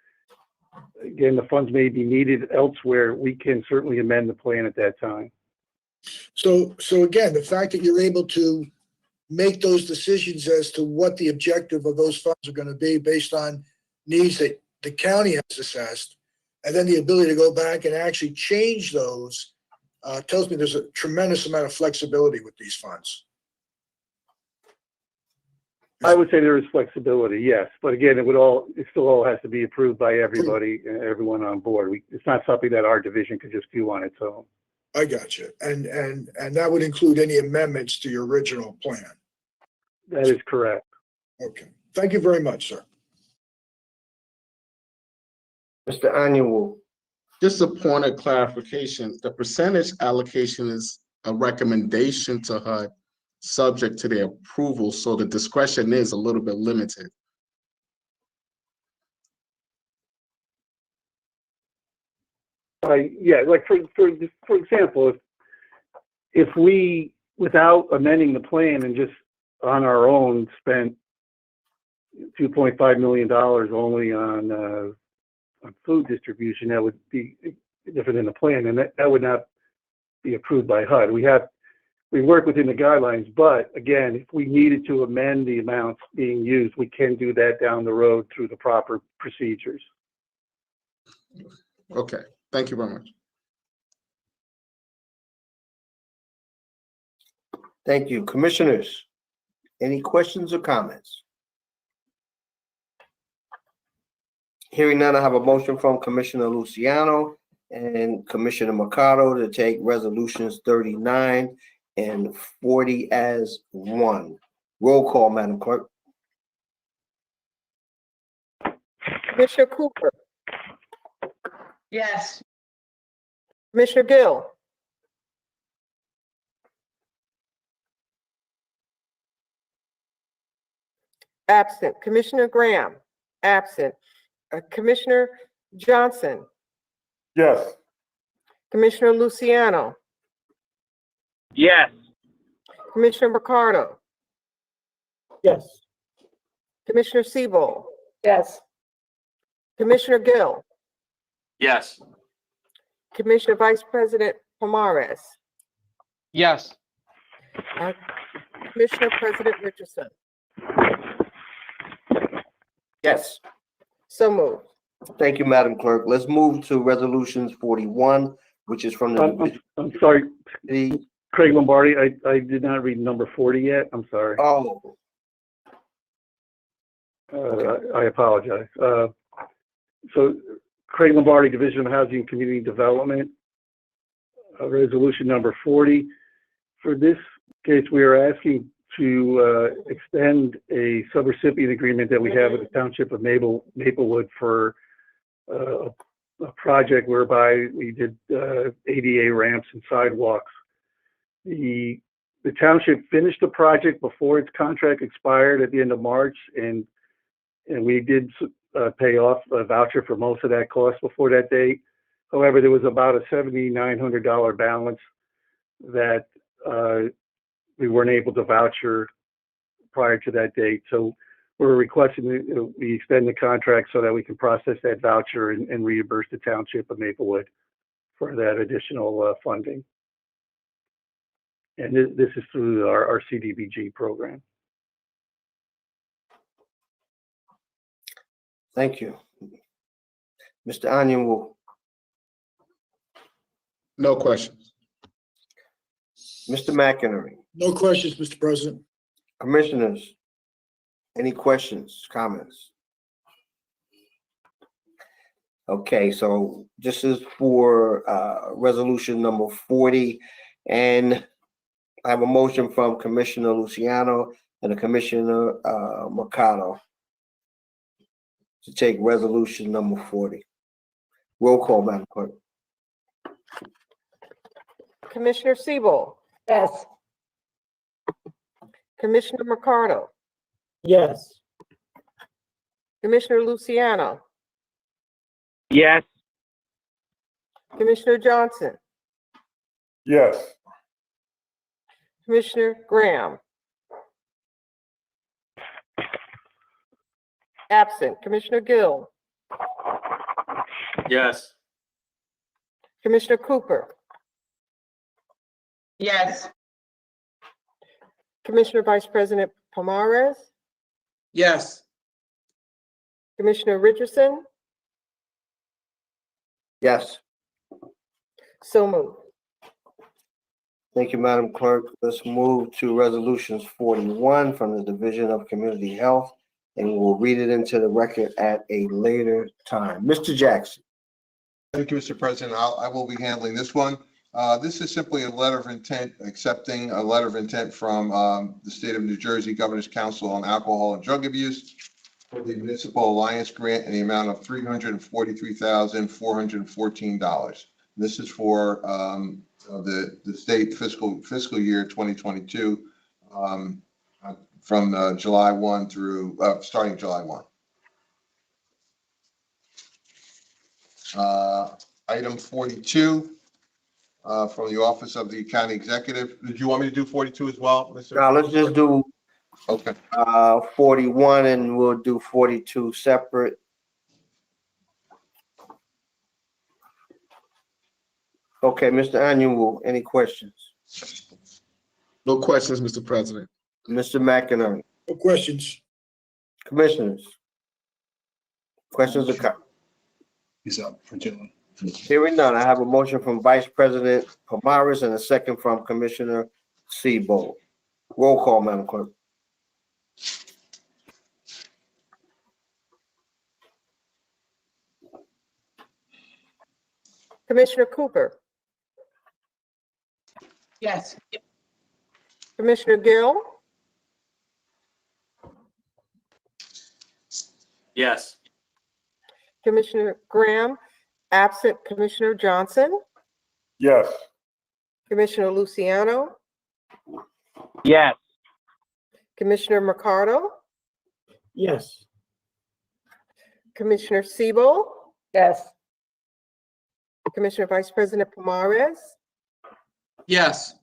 again, the funds may be needed elsewhere, we can certainly amend the plan at that time. So again, the fact that you're able to make those decisions as to what the objective of those funds are going to be based on needs that the county has assessed, and then the ability to go back and actually change those tells me there's a tremendous amount of flexibility with these funds. I would say there is flexibility, yes, but again, it still all has to be approved by everybody, everyone on board. It's not something that our division could just do on its own. I got you. And that would include any amendments to your original plan. That is correct. Okay. Thank you very much, sir. Mr. Annual. Just a point of clarification, the percentage allocation is a recommendation to HUD subject to their approval, so the discretion is a little bit limited. Yeah, like for example, if we, without amending the plan and just on our own, spent $2.5 million only on food distribution, that would be different than the plan, and that would not be approved by HUD. We work within the guidelines, but again, if we needed to amend the amounts being used, we can do that down the road through the proper procedures. Okay, thank you very much. Thank you. Commissioners, any questions or comments? Hearing none, I have a motion from Commissioner Luciano and Commissioner Mercado to take resolutions 39 and 40 as one. Roll call, Madam Clerk. Commissioner Cooper, Yes. Commissioner Gill, absent. Commissioner Graham, absent. Commissioner Johnson, Yes. Commissioner Luciano, Yes. Commissioner Mercado, Yes. Commissioner Siebel, Yes. Commissioner Gill, Yes. Commissioner Vice President Pomares, Yes. Commissioner President Richardson. Yes. So moved. Thank you, Madam Clerk. Let's move to resolutions 41, which is from the. I'm sorry, Craig Lombardi, I did not read number 40 yet. I'm sorry. Oh. I apologize. So Craig Lombardi, Division of Housing and Community Development, resolution number 40. For this case, we are asking to extend a subrecipient agreement that we have with the Township of Maplewood for a project whereby we did ADA ramps and sidewalks. The township finished the project before its contract expired at the end of March, and we did pay off a voucher for most of that cost before that date. However, there was about a $7,900 balance that we weren't able to voucher prior to that date. So we're requesting that we extend the contract so that we can process that voucher and reimburse the Township of Maplewood for that additional funding. And this is through our CDBG program. Thank you. Mr. Annual. No questions. Mr. McInerney. No questions, Mr. President. Commissioners, any questions, comments? Okay, so this is for resolution number 40, and I have a motion from Commissioner Luciano and a Commissioner Mercado to take resolution number 40. Roll call, Madam Clerk. Commissioner Siebel, Yes. Commissioner Mercado, Yes. Commissioner Luciano, Yes. Commissioner Johnson, Yes. Commissioner Graham. Absent. Commissioner Gill, Yes. Commissioner Cooper, Yes. Commissioner Vice President Pomares, Yes. Commissioner Richardson, Yes. so moved. Thank you, Madam Clerk. Let's move to resolutions 41 from the Division of Community Health, and we'll read it into the record at a later time. Mr. Jackson. Thank you, Mr. President. I will be handling this one. This is simply a letter of intent, accepting a letter of intent from the State of New Jersey Governor's Council on Alcohol and Drug Abuse for the Municipal Alliance Grant in the amount of $343,414. This is for the state fiscal year 2022 from July 1 through starting July 1. Item 42 from the Office of the County Executive. Did you want me to do 42 as well, Mr.? Now, let's just do Okay. 41 and we'll do 42 separate. Okay, Mr. Annual, any questions? No questions, Mr. President. Mr. McInerney, No questions. Commissioners? Questions or comments? He's up for June. Hearing none, I have a motion from Vice President Pomares and a second from Commissioner Siebel. Roll call, Madam Clerk. Commissioner Cooper, Yes. Commissioner Gill, Yes. Commissioner Graham, absent. Commissioner Johnson, Yes. Commissioner Luciano, Yes. Commissioner Mercado, Yes. Commissioner Siebel, Yes. Commissioner Vice President Pomares, Yes.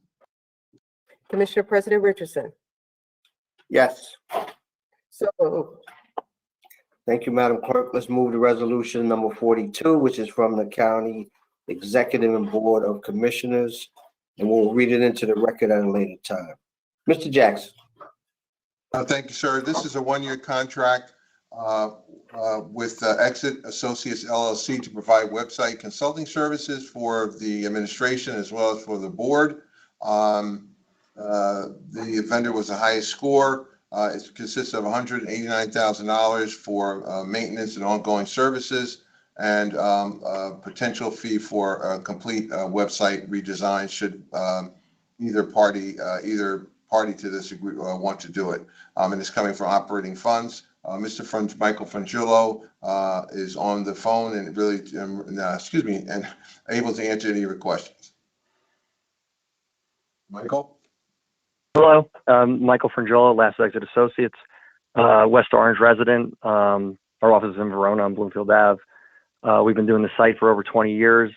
Commissioner President Richardson. Yes. So moved. Thank you, Madam Clerk. Let's move to resolution number 42, which is from the County Executive and Board of Commissioners, and we'll read it into the record at a later time. Mr. Jackson. Thank you, sir. This is a one-year contract with Exit Associates LLC to provide website consulting services for the administration as well as for the board. The vendor was the highest score. It consists of $189,000 for maintenance and ongoing services, and a potential fee for a complete website redesign should either party to this want to do it. And it's coming from operating funds. Mr. Michael Frangillo is on the phone and really, and able to answer any of your questions. Michael? Hello, Michael Frangillo, Last Exit Associates, West Orange resident. Our office is in Verona on Bloomfield Ave. We've been doing the site for over 20 years.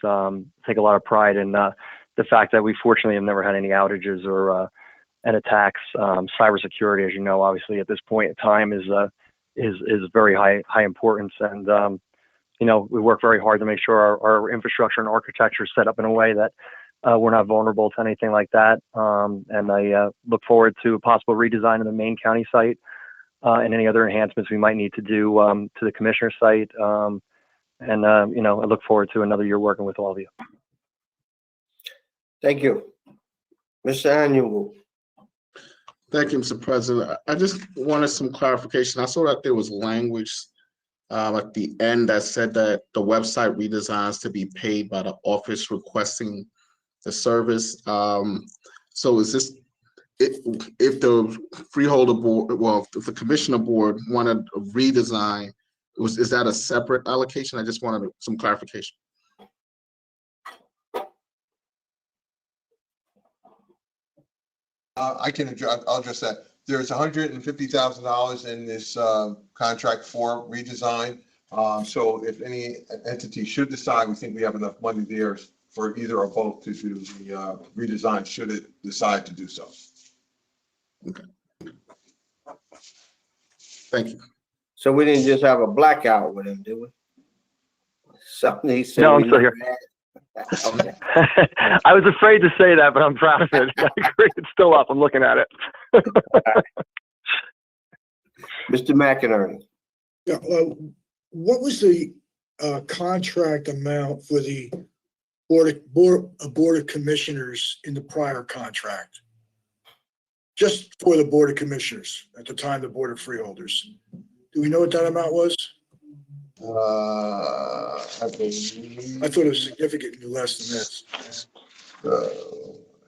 Take a lot of pride in the fact that we fortunately have never had any outages or and attacks. Cybersecurity, as you know, obviously at this point in time is very high importance, and we work very hard to make sure our infrastructure and architecture is set up in a way that we're not vulnerable to anything like that. And I look forward to a possible redesign of the main county site and any other enhancements we might need to do to the commissioner site. And I look forward to another year working with all of you. Thank you. Mr. Annual. Thank you, Mr. President. I just wanted some clarification. I saw that there was language At the end, that said that the website redesigns to be paid by the office requesting the service. So is this, if the freeholder board, well, if the commissioner board wanted a redesign, is that a separate allocation? I just wanted some clarification. I can address, I'll address that. There's $150,000 in this contract for redesign. So if any entity should decide, we think we have enough money there for either or both to do the redesign, should it decide to do so. Okay. Thank you. So we didn't just have a blackout with him, did we? Something he said. No, I'm still here. Okay. I was afraid to say that, but I'm proud of it. I agree. It's still up. I'm looking at it. Mr. McInerney. Yeah, what was the contract amount for the board of commissioners in the prior contract? Just for the board of commissioners at the time, the board of freeholders. Do we know what that amount was? I believe. I thought it was significantly less than this.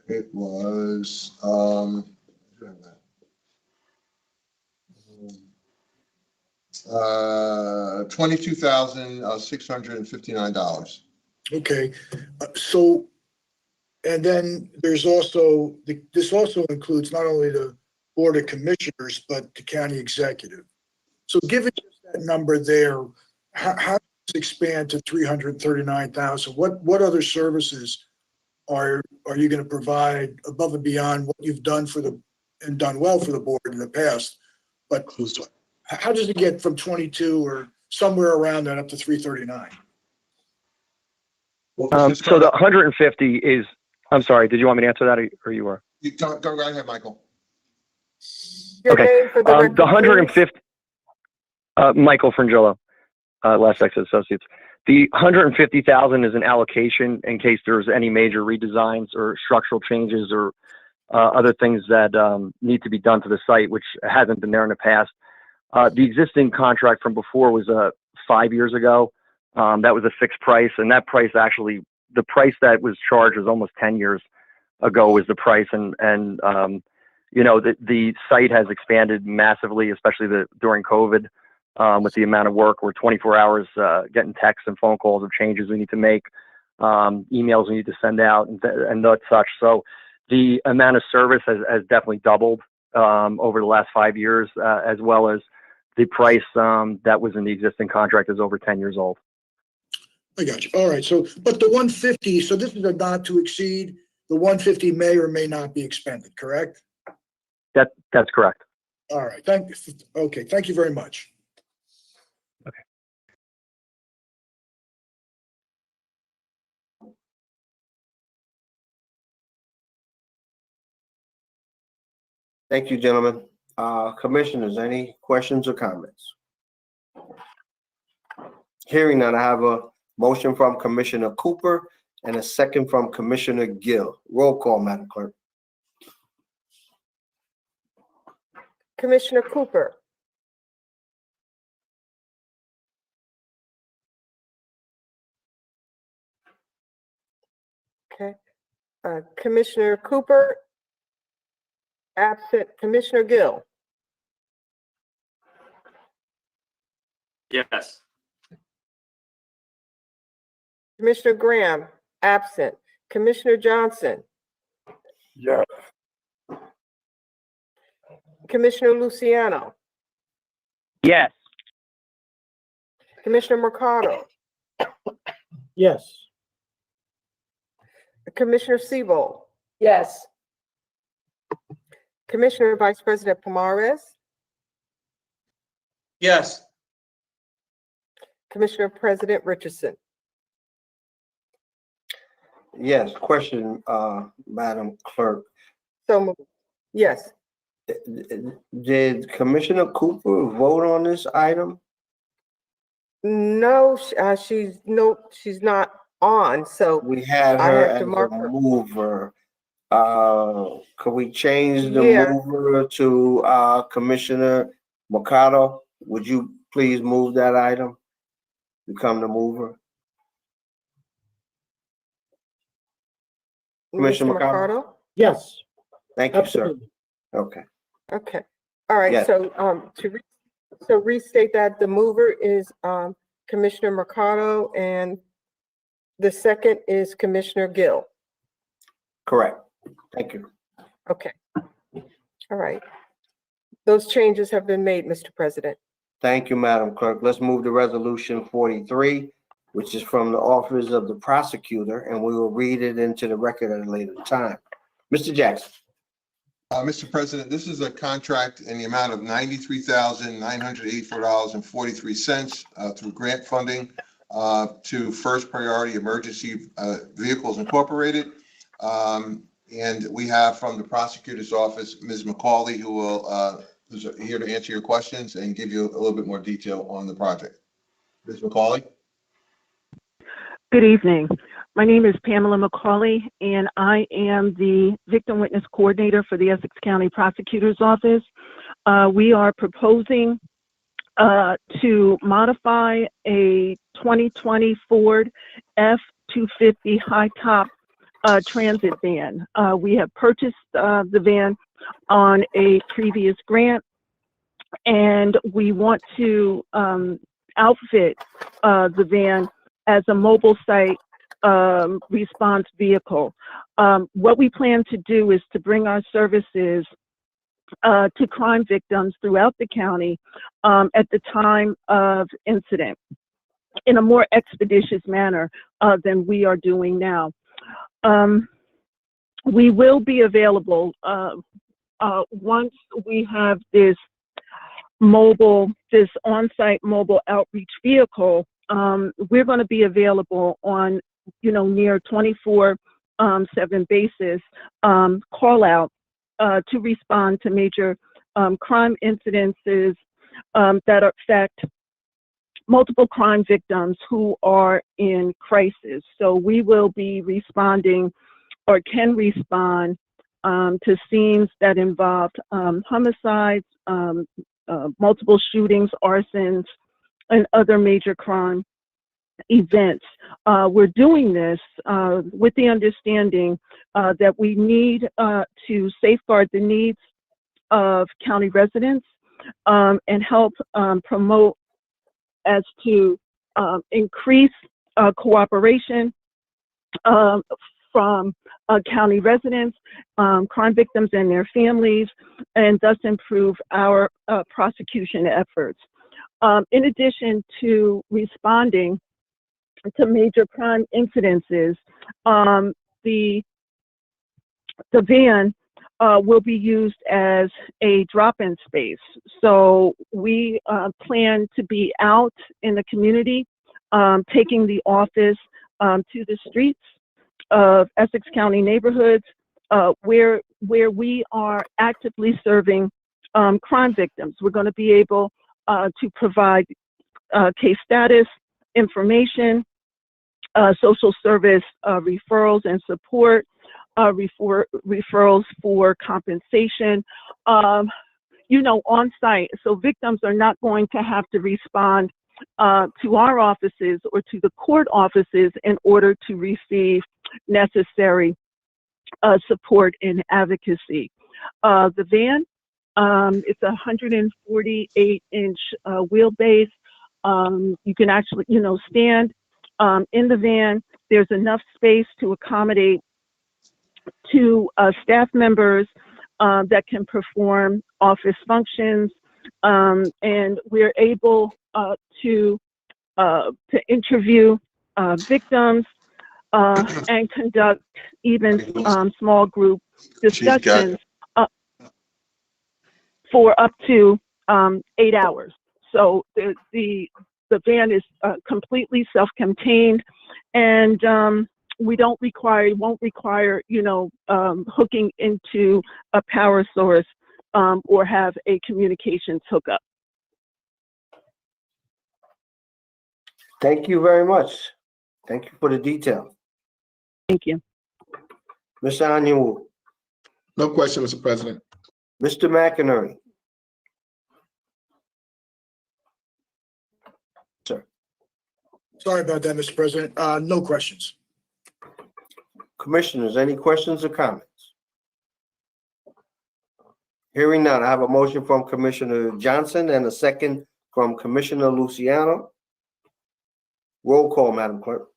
It was, $22,659. Okay, so, and then there's also, this also includes not only the board of commissioners, but the county executive. So given just that number there, how does it expand to 339,000? What other services are you going to provide above and beyond what you've done and done well for the board in the past? But how does it get from 22 or somewhere around that up to 339? So the 150 is, I'm sorry, did you want me to answer that or you were? Go right ahead, Michael. Okay. The 150, Michael Frangillo, Last Exit Associates. The 150,000 is an allocation in case there's any major redesigns or structural changes or other things that need to be done to the site, which hasn't been there in the past. The existing contract from before was 5 years ago. That was a fixed price, and that price actually, the price that was charged was almost 10 years ago was the price. And you know, the site has expanded massively, especially during COVID. With the amount of work, we're 24 hours getting texts and phone calls of changes we need to make, emails we need to send out, and such. So the amount of service has definitely doubled over the last 5 years, as well as the price that was in the existing contract is over 10 years old. I got you. All right. So, but the 150, so this is a not to exceed. The 150 may or may not be expended, correct? That's correct. All right. Okay. Thank you very much. Thank you, gentlemen. Commissioners, any questions or comments? Hearing none, I have a motion from Commissioner Cooper and a second from Commissioner Gill. Roll call, Madam Clerk. Commissioner Cooper. Okay. Commissioner Cooper. Absent. Commissioner Gill. Yes. Commissioner Graham, absent. Commissioner Johnson. Yes. Commissioner Luciano. Yes. Commissioner Mercado. Yes. Commissioner Siebold. Yes. Commissioner Vice President Pomares. Yes. Commissioner President Richardson. Yes, question, Madam Clerk. So moved. Yes. Did Commissioner Cooper vote on this item? No, she's not on. So We had I her have as to a mark her. mover. Could we change the Yeah. mover to Commissioner Mercado? Would you please move that item? Become the mover. Commissioner Mr. McConnell? Mercado? Yes. Thank you, sir. Absolutely. Okay. Okay, all right, Yes. so restate that, the mover is Commissioner Mercado and the second is Commissioner Gill. Correct. Thank you. Okay. All right. Those changes have been made, Mr. President. Thank you, Madam Clerk. Let's move to Resolution 43, which is from the Office of the Prosecutor, and we will read it into the record at a later time. Mr. Jackson. Mr. President, this is a contract in the amount of $93,984.43 through grant funding to First Priority Emergency Vehicles Incorporated. And we have from the prosecutor's office, Ms. McCauley, who will who's here to answer your questions and give you a little bit more detail on the project. Ms. McCauley? Good evening. My name is Pamela McCauley, and I am the Victim Witness Coordinator for the Essex County Prosecutor's Office. We are proposing to modify a 2020 Ford F-250 high-top transit van. We have purchased the van on a previous grant, and we want to outfit the van as a mobile site response vehicle. What we plan to do is to bring our services to crime victims throughout the county at the time of incident in a more expeditious manner than we are doing now. We will be available once we have this on-site mobile outreach vehicle. We're going to be available on, near 24/7 basis, call out to respond to major crime incidences that affect multiple crime victims who are in crisis. So we will be responding or can respond to scenes that involve homicides, multiple shootings, arsons, and other major crime events. We're doing this with the understanding that we need to safeguard the needs of county residents and help promote as to increase cooperation from county residents, crime victims and their families, and thus improve our prosecution efforts. In addition to responding to major crime incidences, the van will be used as a drop-in space. So we plan to be out in the community, taking the office to the streets of Essex County neighborhoods where we are actively serving crime victims. We're going to be able to provide case status information, social service referrals and support, referrals for compensation, on site. So victims are not going to have to respond to our offices or to the court offices in order to receive necessary support and advocacy. The van, it's a 148-inch wheelbase. You can actually, stand in the van. There's enough space to accommodate two staff members that can perform office functions, and we're able to interview victims and conduct even small group discussions for up to 8 hours. So the van is completely self-contained, and we won't require, hooking into a power source or have a communications hookup. Thank you very much. Thank you for the detail. Thank you. Mr. Anyanwu. No question, Mr. President. Mr. McInerney. Sorry about that, Mr. President. No questions. Commissioners, any questions or comments? Hearing none, I have a motion from Commissioner Johnson and a second from Commissioner Luciano. Roll call, Madam Clerk.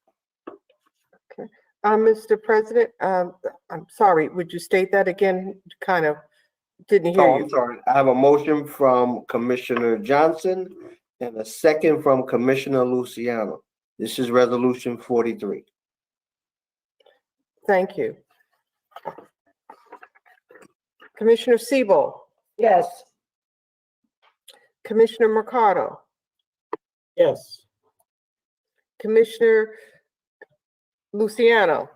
Mr. President, I'm sorry, would you state that again? Kind of didn't hear Oh, you. I'm sorry. I have a motion from Commissioner Johnson and a second from Commissioner Luciano. This is Resolution 43. Thank you. Commissioner Siebel, Yes. Commissioner Mercado, Yes. Commissioner Luciano.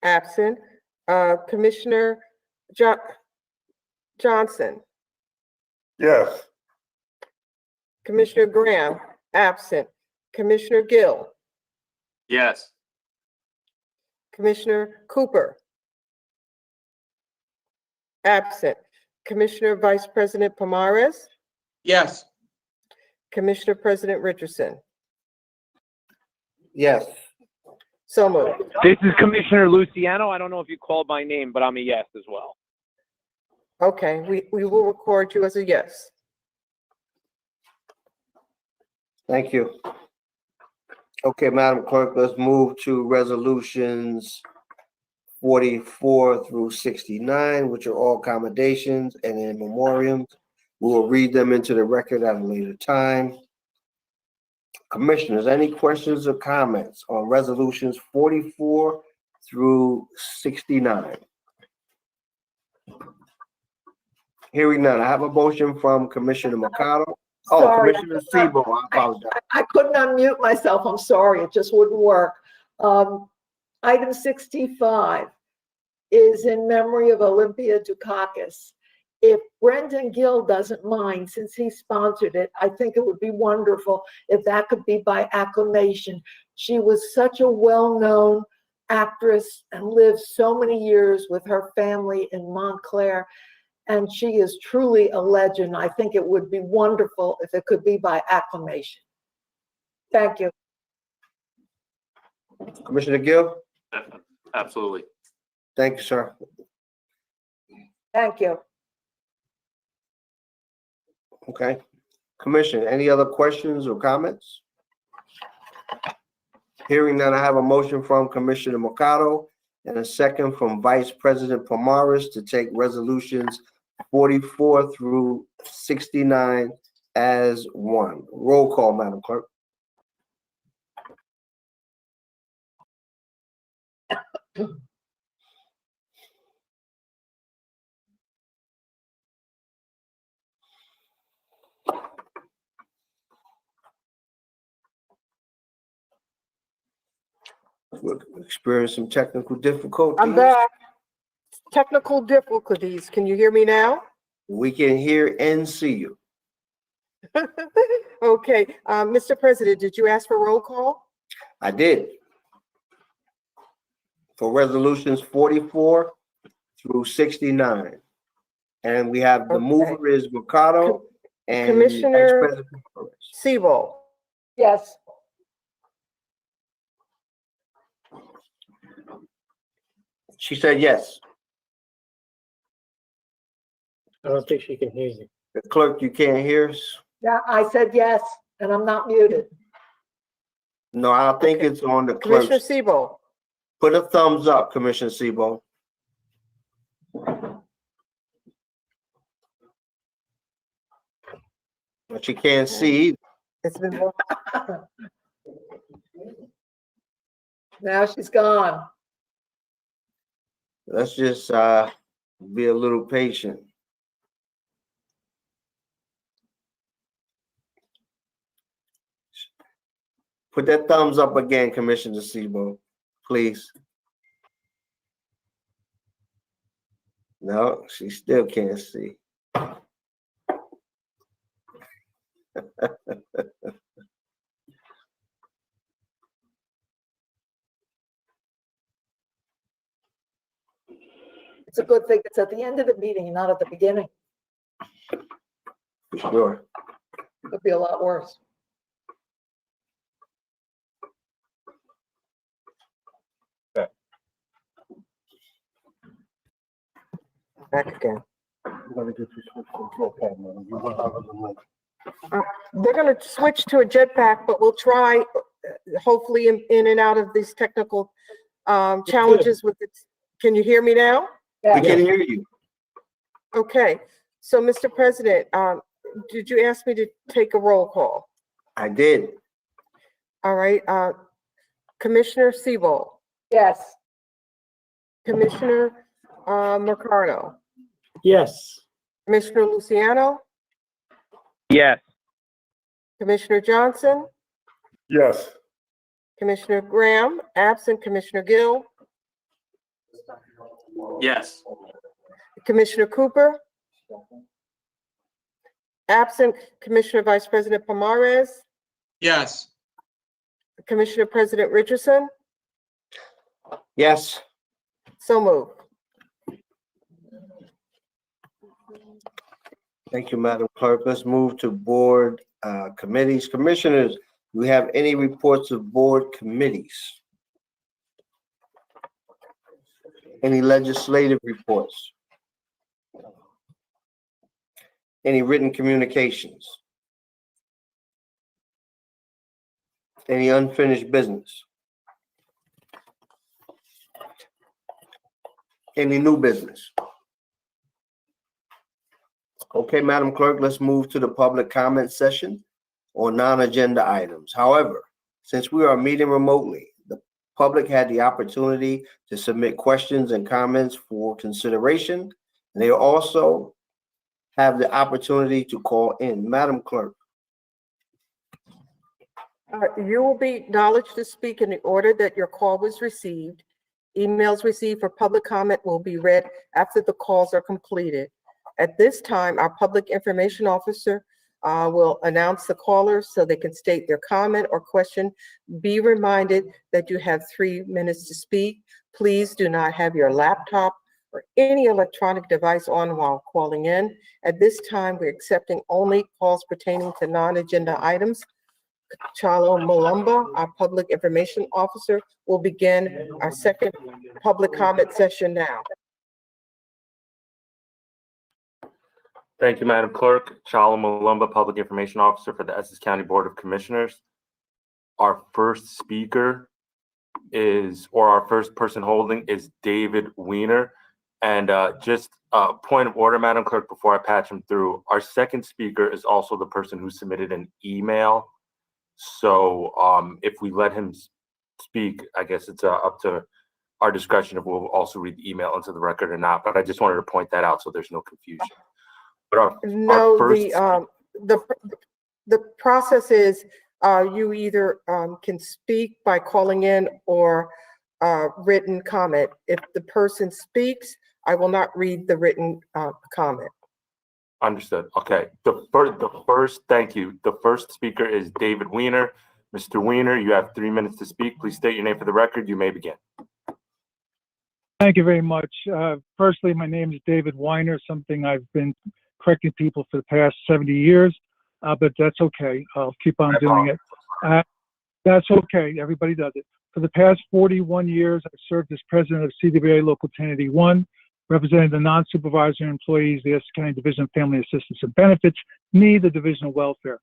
Absent. Commissioner Johnson, Yes. Commissioner Graham, absent. Commissioner Gill, Yes. Commissioner Cooper, absent. Commissioner Vice President Pomares, Yes. Commissioner President Richardson. Yes. So moved. This is Commissioner Luciano. I don't know if you called my name, but I'm a yes as well. Okay, we will record you as a yes. Thank you. Okay, Madam Clerk, let's move to resolutions 44 through 69, which are all accommodations and in memoriams. We will read them into the record at a later time. Commissioners, any questions or comments on resolutions 44 through 69? Hearing none, I have a motion from Commissioner Mercado. Oh, Sorry, Commissioner Siebel, I apologize. I couldn't unmute myself. I'm sorry. It just wouldn't work. Item 65 is in memory of Olympia Dukakis. If Brendan Gill doesn't mind, since he sponsored it, I think it would be wonderful if that could be by acclamation. She was such a well-known actress and lived so many years with her family in Montclair, and she is truly a legend. I think it would be wonderful if it could be by acclamation. Thank you. Commissioner Gill? Absolutely. Thank you, sir. Thank you. Okay. Commissioner, any other questions or comments? Hearing none, I have a motion from Commissioner Mercado and a second from Vice President Pomares to take resolutions 44 through 69 as one. Roll call, Madam Clerk. We're experiencing some technical difficulties. I'm back. Technical difficulties. Can you hear me now? We can hear and see you. Okay, Mr. President, did you ask for roll call? I did. For resolutions 44 through 69. And we have the mover is Mercado and Commissioner Vice President Pomares. Siebel. Yes. She said yes. I don't think she can hear you. The clerk, you can't hear us? Yeah, I said yes, and I'm not muted. No, I think it's on the Commissioner clerk. Siebel. Put a thumbs up, Commissioner Siebel. But you can't see either. It's been. Now she's gone. Let's just be a little patient. Put that thumbs up again, Commissioner Siebel, please. No, she still can't see. It's a good thing it's at the end of the meeting and not at the beginning. For sure. Could be a lot worse. Back again. They're gonna switch to a jetpack, but we'll try, hopefully in and out of these technical challenges with it. Can you hear me now? We can hear you. Okay, so Mr. President, did you ask me to take a roll call? I did. All right, Commissioner Sebold, Yes. Commissioner Mercado, Yes. Commissioner Luciano, Yes. Commissioner Johnson, Yes. Commissioner Graham, absent Commissioner Gill, Yes. Commissioner Cooper, absent Commissioner Vice President Pomares, Yes. Commissioner President Richardson, Yes. so moved. Thank you, Madam Clerk. Let's move to board committees. Commissioners, do we have any reports of board committees? Any legislative reports? Any written communications? Any unfinished business? Any new business? Okay, Madam Clerk, let's move to the public comment session on non-agenda items. However, since we are meeting remotely, the public had the opportunity to submit questions and comments for consideration. And they also have the opportunity to call in. Madam Clerk. You will be acknowledged to speak in the order that your call was received. Emails received for public comment will be read after the calls are completed. At this time, our public information officer will announce the callers so they can state their comment or question. Be reminded that you have 3 minutes to speak. Please do not have your laptop or any electronic device on while calling in. At this time, we're accepting only calls pertaining to non-agenda items. Chalo Malumba, our public information officer, will begin our second public comment session now. Thank you, Madam Clerk. Chalo Malumba, Public Information Officer for the Essex County Board of Commissioners. Our first speaker our first person holding is David Weiner. And just a point of order, Madam Clerk, before I patch him through, our second speaker is also the person who submitted an email. So if we let him speak, I guess it's up to our discretion if we'll also read the email into the record or not. But I just wanted to point that out so there's no confusion. But the process is you either can speak by calling in or written comment. If the person speaks, I will not read the written comment. Understood. Okay. Thank you. The first speaker is David Weiner. Mr. Weiner, you have 3 minutes to speak. Please state your name for the record. You may begin. Thank you very much. Firstly, my name is David Weiner, something I've been correcting people for the past 70 years, but that's okay. I'll keep on doing it. That's okay. Everybody does it. For the past 41 years, I've served as president of CWA Local 1081, representing the non-supervisory employees, the Essex County Division of Family Assistance and Benefits, me, the Division of Welfare.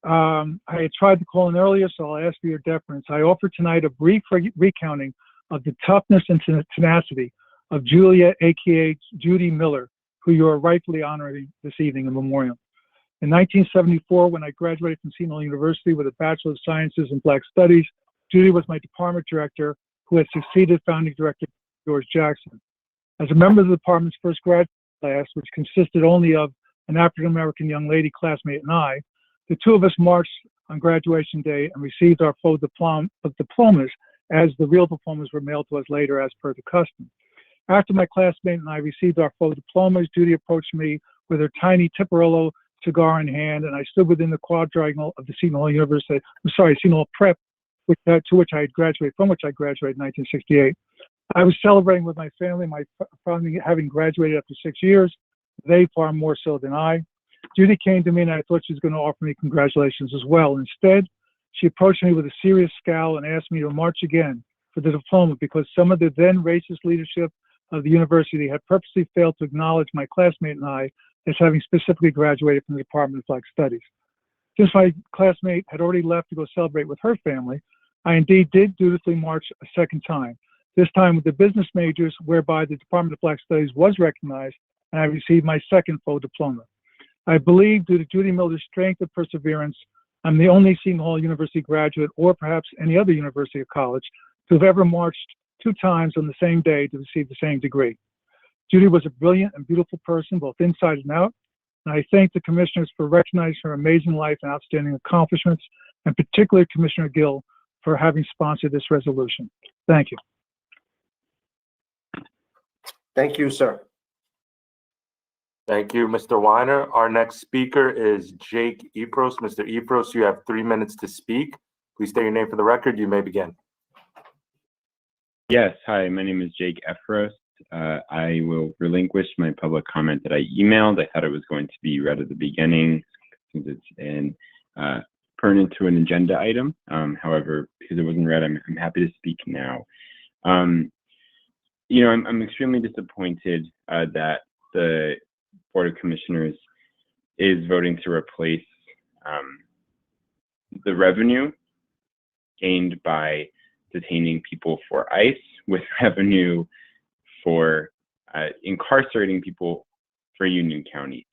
I had tried to call in earlier, so I'll ask for your deference. I offer tonight a brief recounting of the toughness and tenacity of Julia, aka Judy Miller, who you are rightfully honoring this evening in memoriam. In 1974, when I graduated from Seton Hall University with a Bachelor of Sciences in Black Studies, Judy was my department director, who had succeeded founding director George Jackson. As a member of the department's first graduate class, which consisted only of an African-American young lady classmate and I, the two of us marched on graduation day and received our faux diplomas, as the real diplomas were mailed to us later as per the custom. After my classmate and I received our faux diplomas, Judy approached me with her tiny Tiparillo cigar in hand, and I stood within the quadrangle of the Seton Hall Seton Hall Prep, from which I graduated in 1968. I was celebrating with my family, my family having graduated after 6 years, they far more so than I. Judy came to me and I thought she was going to offer me congratulations as well. Instead, she approached me with a serious scowl and asked me to march again for the diploma because some of the then racist leadership of the university had purposely failed to acknowledge my classmate and I as having specifically graduated from the Department of Black Studies. Since my classmate had already left to go celebrate with her family, I indeed did dutifully march a second time, this time with the business majors whereby the Department of Black Studies was recognized and I received my second full diploma. I believe due to Judy Miller's strength and perseverance, I'm the only Seton Hall University graduate or perhaps any other university or college to have ever marched 2 times on the same day to receive the same degree. Judy was a brilliant and beautiful person, both inside and out, and I thank the commissioners for recognizing her amazing life and outstanding accomplishments, and particularly Commissioner Gill for having sponsored this resolution. Thank you. Thank you, sir. Thank you, Mr. Weiner. Our next speaker is Jake Epros. Mr. Epros, you have 3 minutes to speak. Please state your name for the record. You may begin. Yes, hi, my name is Jake Epros. I will relinquish my public comment that I emailed. I thought it was going to be read at the beginning since it's pertinent to an agenda item. However, because it wasn't read, I'm happy to speak now. You know, I'm extremely disappointed that the Board of Commissioners is voting to replace the revenue gained by detaining people for ICE with revenue for incarcerating people for Union County.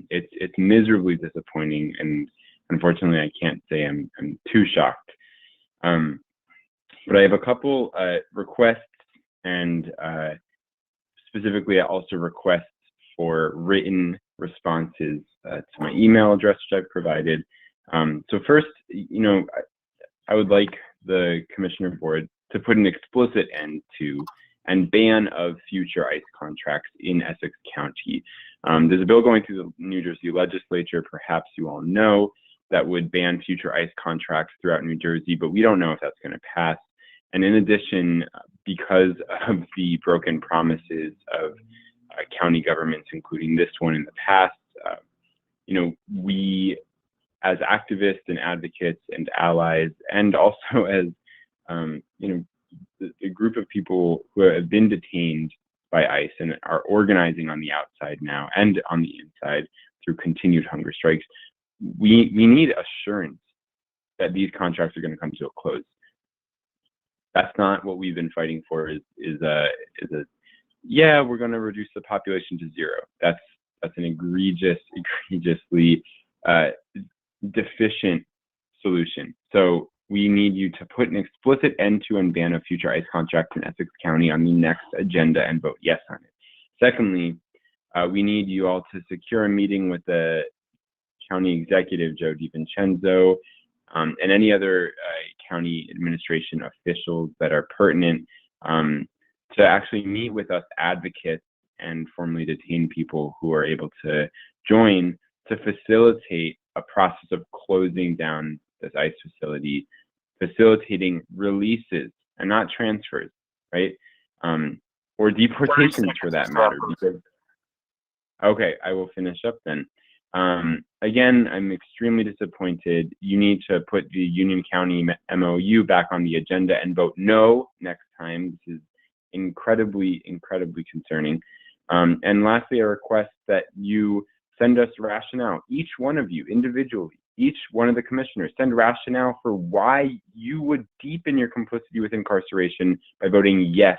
It's miserably disappointing, and unfortunately, I can't say I'm too shocked. But I have a couple requests, and specifically, I also request for written responses to my email address, which I've provided. So first, you know, I would like the Commissioner Board to put an explicit end to and ban of future ICE contracts in Essex County. There's a bill going through the New Jersey legislature, perhaps you all know, that would ban future ICE contracts throughout New Jersey, but we don't know if that's going to pass. And in addition, because of the broken promises of county governments, including this one in the past, you know, we as activists and advocates and allies, and also as, you know, the group of people who have been detained by ICE and are organizing on the outside now and on the inside through continued hunger strikes, we need assurance that these contracts are going to come to a close. That's not what we've been fighting for. Yeah, we're going to reduce the population to 0. That's an egregiously deficient solution. So we need you to put an explicit end to and ban of future ICE contracts in Essex County on the next agenda and vote yes on it. Secondly, we need you all to secure a meeting with the county executive, Joe DiVincenzo, and any other county administration officials that are pertinent to actually meet with us advocates and formally detain people who are able to join to facilitate a process of closing down this ICE facility, facilitating releases and not transfers, right? Or deportations for that matter. Because, okay, I will finish up then. Again, I'm extremely disappointed. You need to put the Union County MOU back on the agenda and vote no next time. This is incredibly concerning. And lastly, I request that you send us rationale, each one of you individually, each one of the commissioners, send rationale for why you would deepen your complicity with incarceration by voting yes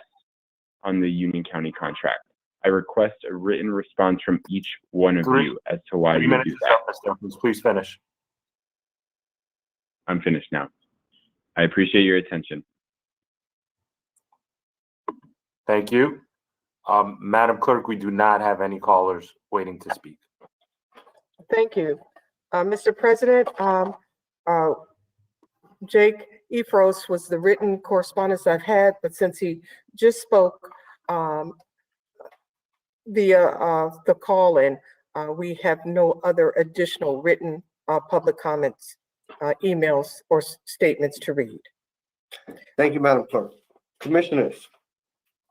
on the Union County contract. I request a written response from each one of you as to why you do that. Please finish. I'm finished now. I appreciate your attention. Thank you. Madam Clerk, we do not have any callers waiting to speak. Thank you. Mr. President, Jake Epros was the written correspondence I've had, but since he just spoke via the call-in, we have no other additional written public comments, emails, or statements to read. Thank you, Madam Clerk. Commissioners,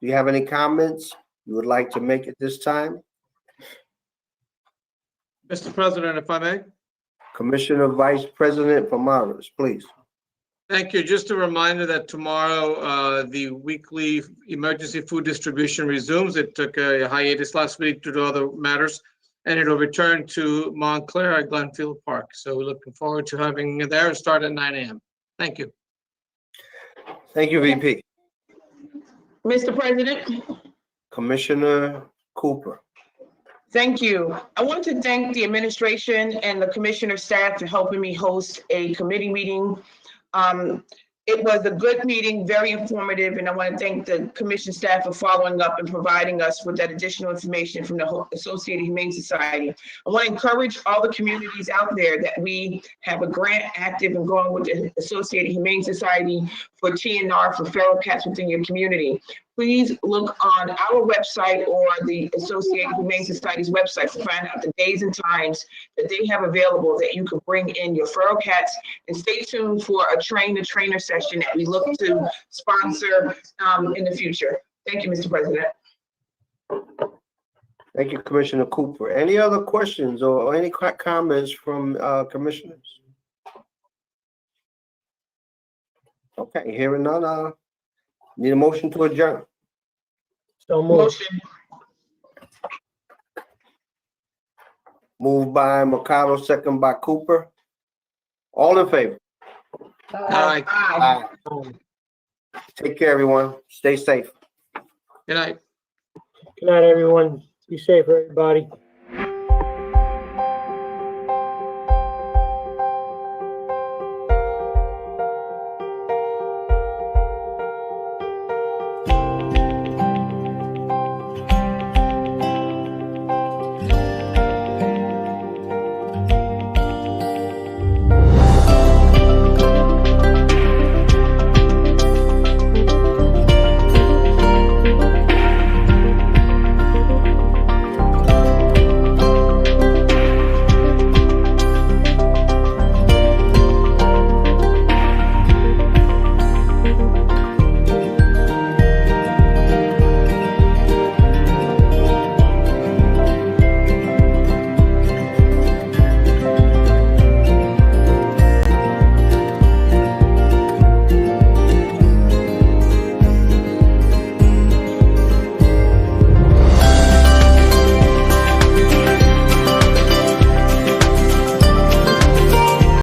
do you have any comments you would like to make at this time? Mr. President, if I may. Commissioner Vice President Pomares, please. Thank you. Just a reminder that tomorrow, the weekly emergency food distribution resumes. It took a hiatus last week due to other matters, and it'll return to Montclair at Glenfield Park. So we're looking forward to having it there and start at 9 a.m. Thank you. Thank you, VP. Mr. President, Commissioner Cooper. thank you. I want to thank the administration and the commissioner staff for helping me host a committee meeting. It was a good meeting, very informative, and I want to thank the commission staff for following up and providing us with that additional information from the Associated Humane Society. I want to encourage all the communities out there that we have a grant active and going with the Associated Humane Society for TNR for feral cats within your community. Please look on our website or the Associated Humane Society's website to find out the days and times that they have available that you can bring in your feral cats, and stay tuned for a train-the-trainer session that we look to sponsor in the future. Thank you, Mr. President. Thank you, Commissioner Cooper. Any other questions or any comments from commissioners? Okay, hearing none, need a motion to adjourn. So Motion. Moved by Mercado, second by Cooper. All in favor? Aye. Aye. Take care, everyone. Stay safe. Good night. Good night, everyone. Be safe, everybody.